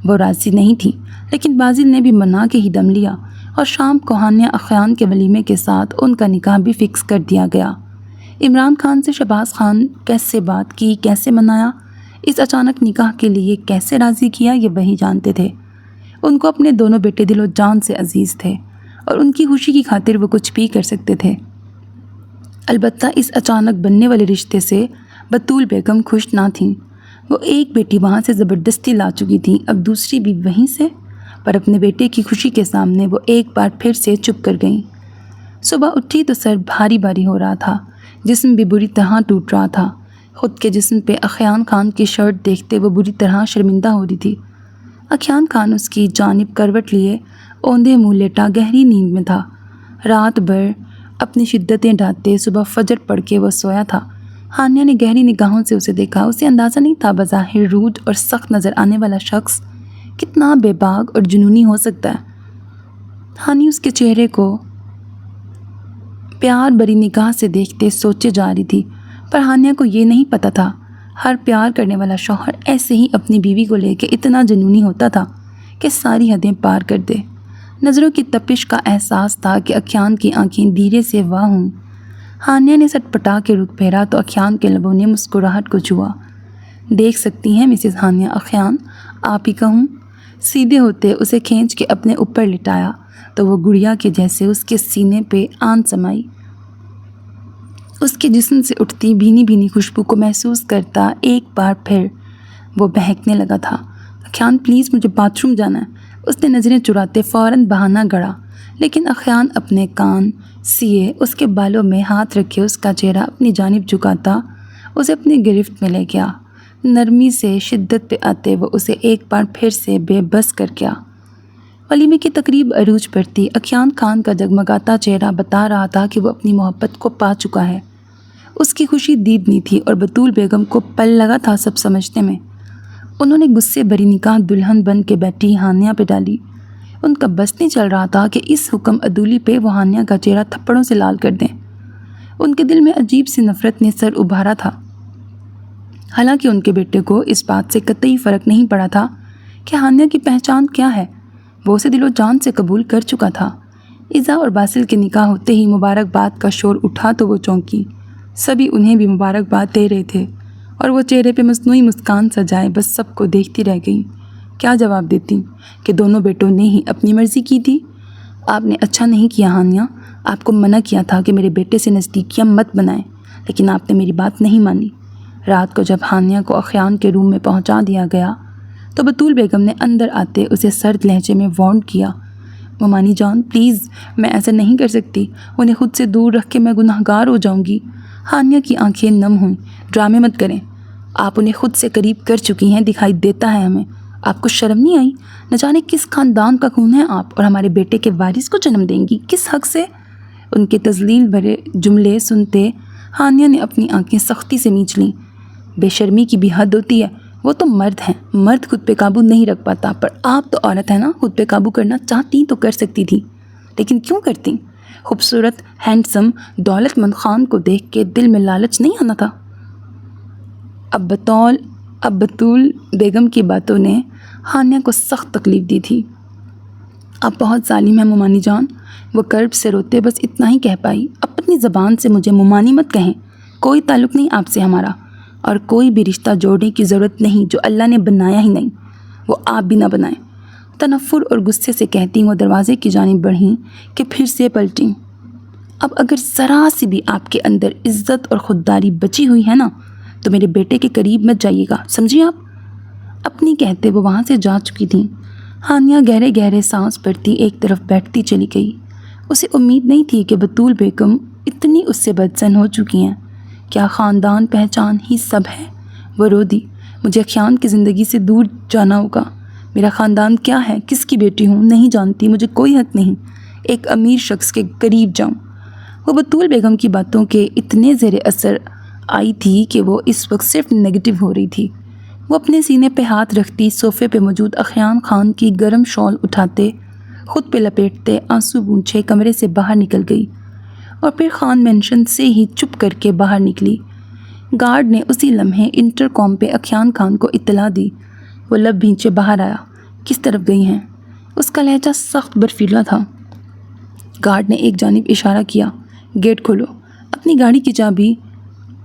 وہ راضی نہیں تھی، لیکن بازل نے بھی منا کے ہی دم لیا اور شام کو ہانیہ اکھیان کے ولیمے کے ساتھ ان کا نکاح بھی فکس کر دیا گیا۔ عمران خان سے شہباز خان کیسے بات کی، کیسے منایا، اس اچانک نکاح کے لیے کیسے راضی کیا، یہ وہی جانتے تھے۔ ان کو اپنے دونوں بیٹے دل و جان سے عزیز تھے اور ان کی خوشی کی خاطر وہ کچھ بھی کر سکتے تھے۔ البتہ اس اچانک بننے والے رشتے سے بطول بیگم خوش نہ تھیں۔ وہ ایک بیٹی وہاں سے زبردستی لا چکی تھیں، اب دوسری بھی وہیں سے، پر اپنے بیٹے کی خوشی کے سامنے وہ ایک بار پھر سے چپ کر گئیں۔ صبح اٹھی تو سر بھاری بھاری ہو رہا تھا، جسم بھی بری طرح ٹوٹ رہا تھا۔ خود کے جسم پہ اخیان خان کی شرٹ دیکھتے وہ بری طرح شرمندہ ہو رہی تھی۔ اخیان خان اس کی جانب کروٹ لیے اوندھے منہ لیٹا گہری نیند میں تھا۔ رات بھر اپنی شدتیں ڈھانپتے صبح فجر پڑھ کے وہ سویا تھا۔ ہانیہ نے گہری نگاہوں سے اسے دیکھا۔ اسے اندازہ نہیں تھا بظاہر روڈ اور سخت نظر آنے والا شخص کتنا بے باک اور جنونی ہو سکتا ہے۔ ہانی اس کے چہرے کو پیار بری نگاہ سے دیکھتے سوچے جا رہی تھی، پر ہانیہ کو یہ نہیں پتہ تھا ہر پیار کرنے والا شوہر ایسے ہی اپنی بیوی کو لے کے اتنا جنونی ہوتا تھا کہ ساری حدیں پار کر دے۔ نظروں کی تپش کا احساس تھا کہ اخیان کی آنکھیں دھیرے سے واہ ہوں۔ ہانیہ نے سٹ پٹا کے رخ پھیرا تو اخیان کے لبوں نے مسکراہٹ کو چھوا۔ دیکھ سکتی ہیں مسز ہانیہ، اخیان آپ ہی کہوں؟ سیدھے ہوتے اسے کھینچ کے اپنے اوپر لٹایا تو وہ گڑیا کے جیسے اس کے سینے پہ آن سمائی۔ اس کے جسم سے اٹھتی بھینی بھینی خوشبو کو محسوس کرتا ایک بار پھر وہ بہکنے لگا تھا۔ اخیان پلیز مجھے باتھ روم جانا ہے۔ اس نے نظریں چراتے فوراً بہانہ گڑھا، لیکن اخیان اپنے کان سیے اس کے بالوں میں ہاتھ رکھے اس کا چہرہ اپنی جانب جھکاتا اسے اپنی گرفت میں لے گیا۔ نرمی سے شدت پہ آتے وہ اسے ایک بار پھر سے بے بس کر گیا۔ ولیمے کی تقریب عروج پر تھی۔ اخیان خان کا جگمگاتا چہرہ بتا رہا تھا کہ وہ اپنی محبت کو پا چکا ہے۔ اس کی خوشی دیدنی تھی اور بطول بیگم کو پل لگا تھا سب سمجھنے میں۔ انہوں نے غصے بھری نگاہ دلہن بن کے بیٹھی ہانیہ پہ ڈالی۔ ان کا بس نہیں چل رہا تھا کہ اس حکم عدولی پہ وہ ہانیہ کا چہرہ تھپڑوں سے لال کر دیں۔ ان کے دل میں عجیب سی نفرت نے سر ابھارا تھا، حالانکہ ان کے بیٹے کو اس بات سے قطعی فرق نہیں پڑا تھا کہ ہانیہ کی پہچان کیا ہے۔ وہ اسے دل و جان سے قبول کر چکا تھا۔ ایزا اور باسل کے نکاح ہوتے ہی مبارکباد کا شور اٹھا تو وہ چونکی۔ سبھی انہیں بھی مبارکباد دے رہے تھے اور وہ چہرے پہ مصنوعی مسکان سجائے بس سب کو دیکھتی رہ گئیں۔ کیا جواب دیتی کہ دونوں بیٹوں نے ہی اپنی مرضی کی تھی؟ آپ نے اچھا نہیں کیا ہانیہ، آپ کو منع کیا تھا کہ میرے بیٹے سے نزدیکیاں مت بنائیں، لیکن آپ نے میری بات نہیں مانی۔ رات کو جب ہانیہ کو اخیان کے روم میں پہنچا دیا گیا تو بطول بیگم نے اندر آتے اسے سرد لہجے میں وارن کیا، ممانی جان پلیز میں ایسا نہیں کر سکتی، انہیں خود سے دور رکھ کے میں گناہگار ہو جاؤں گی۔ ہانیہ کی آنکھیں نم ہوئیں۔ ڈرامے مت کریں، آپ انہیں خود سے قریب کر چکی ہیں، دکھائی دیتا ہے ہمیں۔ آپ کو شرم نہیں آئی؟ نہ جانے کس خاندان کا خون ہے آپ، اور ہمارے بیٹے کے وارث کو جنم دیں گی، کس حق سے؟ ان کے تذلیل بھرے جملے سنتے ہانیہ نے اپنی آنکھیں سختی سے میچ لیں۔ بے شرمی کی بھی حد ہوتی ہے، وہ تو مرد ہیں، مرد خود پہ قابو نہیں رکھ پاتا، پر آپ تو عورت ہیں نا، خود پہ قابو کرنا چاہتی تو کر سکتی تھی، لیکن کیوں کرتی؟ خوبصورت ہینڈسم دولت مند خان کو دیکھ کے دل میں لالچ نہیں آنا تھا؟ اب بطول بیگم کی باتوں نے ہانیہ کو سخت تکلیف دی تھی۔ آپ بہت ظالم ہیں ممانی جان، وہ کرب سے روتے بس اتنا ہی کہہ پائی۔ اپنی زبان سے مجھے ممانی مت کہیں، کوئی تعلق نہیں آپ سے ہمارا، اور کوئی بھی رشتہ جوڑنے کی ضرورت نہیں جو اللہ نے بنایا ہی نہیں، وہ آپ بھی نہ بنائیں۔ تنفر اور غصے سے کہتی وہ دروازے کی جانب بڑھیں کہ پھر سے پلٹیں۔ اب اگر ذرا سی بھی آپ کے اندر عزت اور خودداری بچی ہوئی ہے نا تو میرے بیٹے کے قریب مت جائیے گا، سمجھیں آپ؟ اپنی کہتے وہ وہاں سے جا چکی تھیں۔ ہانیہ گہرے گہرے سانس بھرتی ایک طرف بیٹھتی چلی گئی۔ اسے امید نہیں تھی کہ بطول بیگم اتنی اس سے بدظن ہو چکی ہیں۔ کیا خاندان پہچان ہی سب ہے؟ وہ رو دی، مجھے اخیان کی زندگی سے دور جانا ہوگا۔ میرا خاندان کیا ہے، کس کی بیٹی ہوں نہیں جانتی، مجھے کوئی حق نہیں ایک امیر شخص کے قریب جاؤں۔ وہ بطول بیگم کی باتوں کے اتنے زیر اثر آئی تھی کہ وہ اس وقت صرف نیگیٹو ہو رہی تھی۔ وہ اپنے سینے پہ ہاتھ رکھتی صوفے پہ موجود اخیان خان کی گرم شال اٹھاتے خود پہ لپیٹتے آنسو پونچھے کمرے سے باہر نکل گئی اور پھر خان مینشن سے ہی چپ کر کے باہر نکلی۔ گارڈ نے اسی لمحے انٹر کام پہ اخیان خان کو اطلاع دی۔ وہ لب بھینچے باہر آیا۔ کس طرف گئی ہیں؟ اس کا لہجہ سخت برفیلا تھا۔ گارڈ نے ایک جانب اشارہ کیا، گیٹ کھولو۔ اپنی گاڑی کی چابی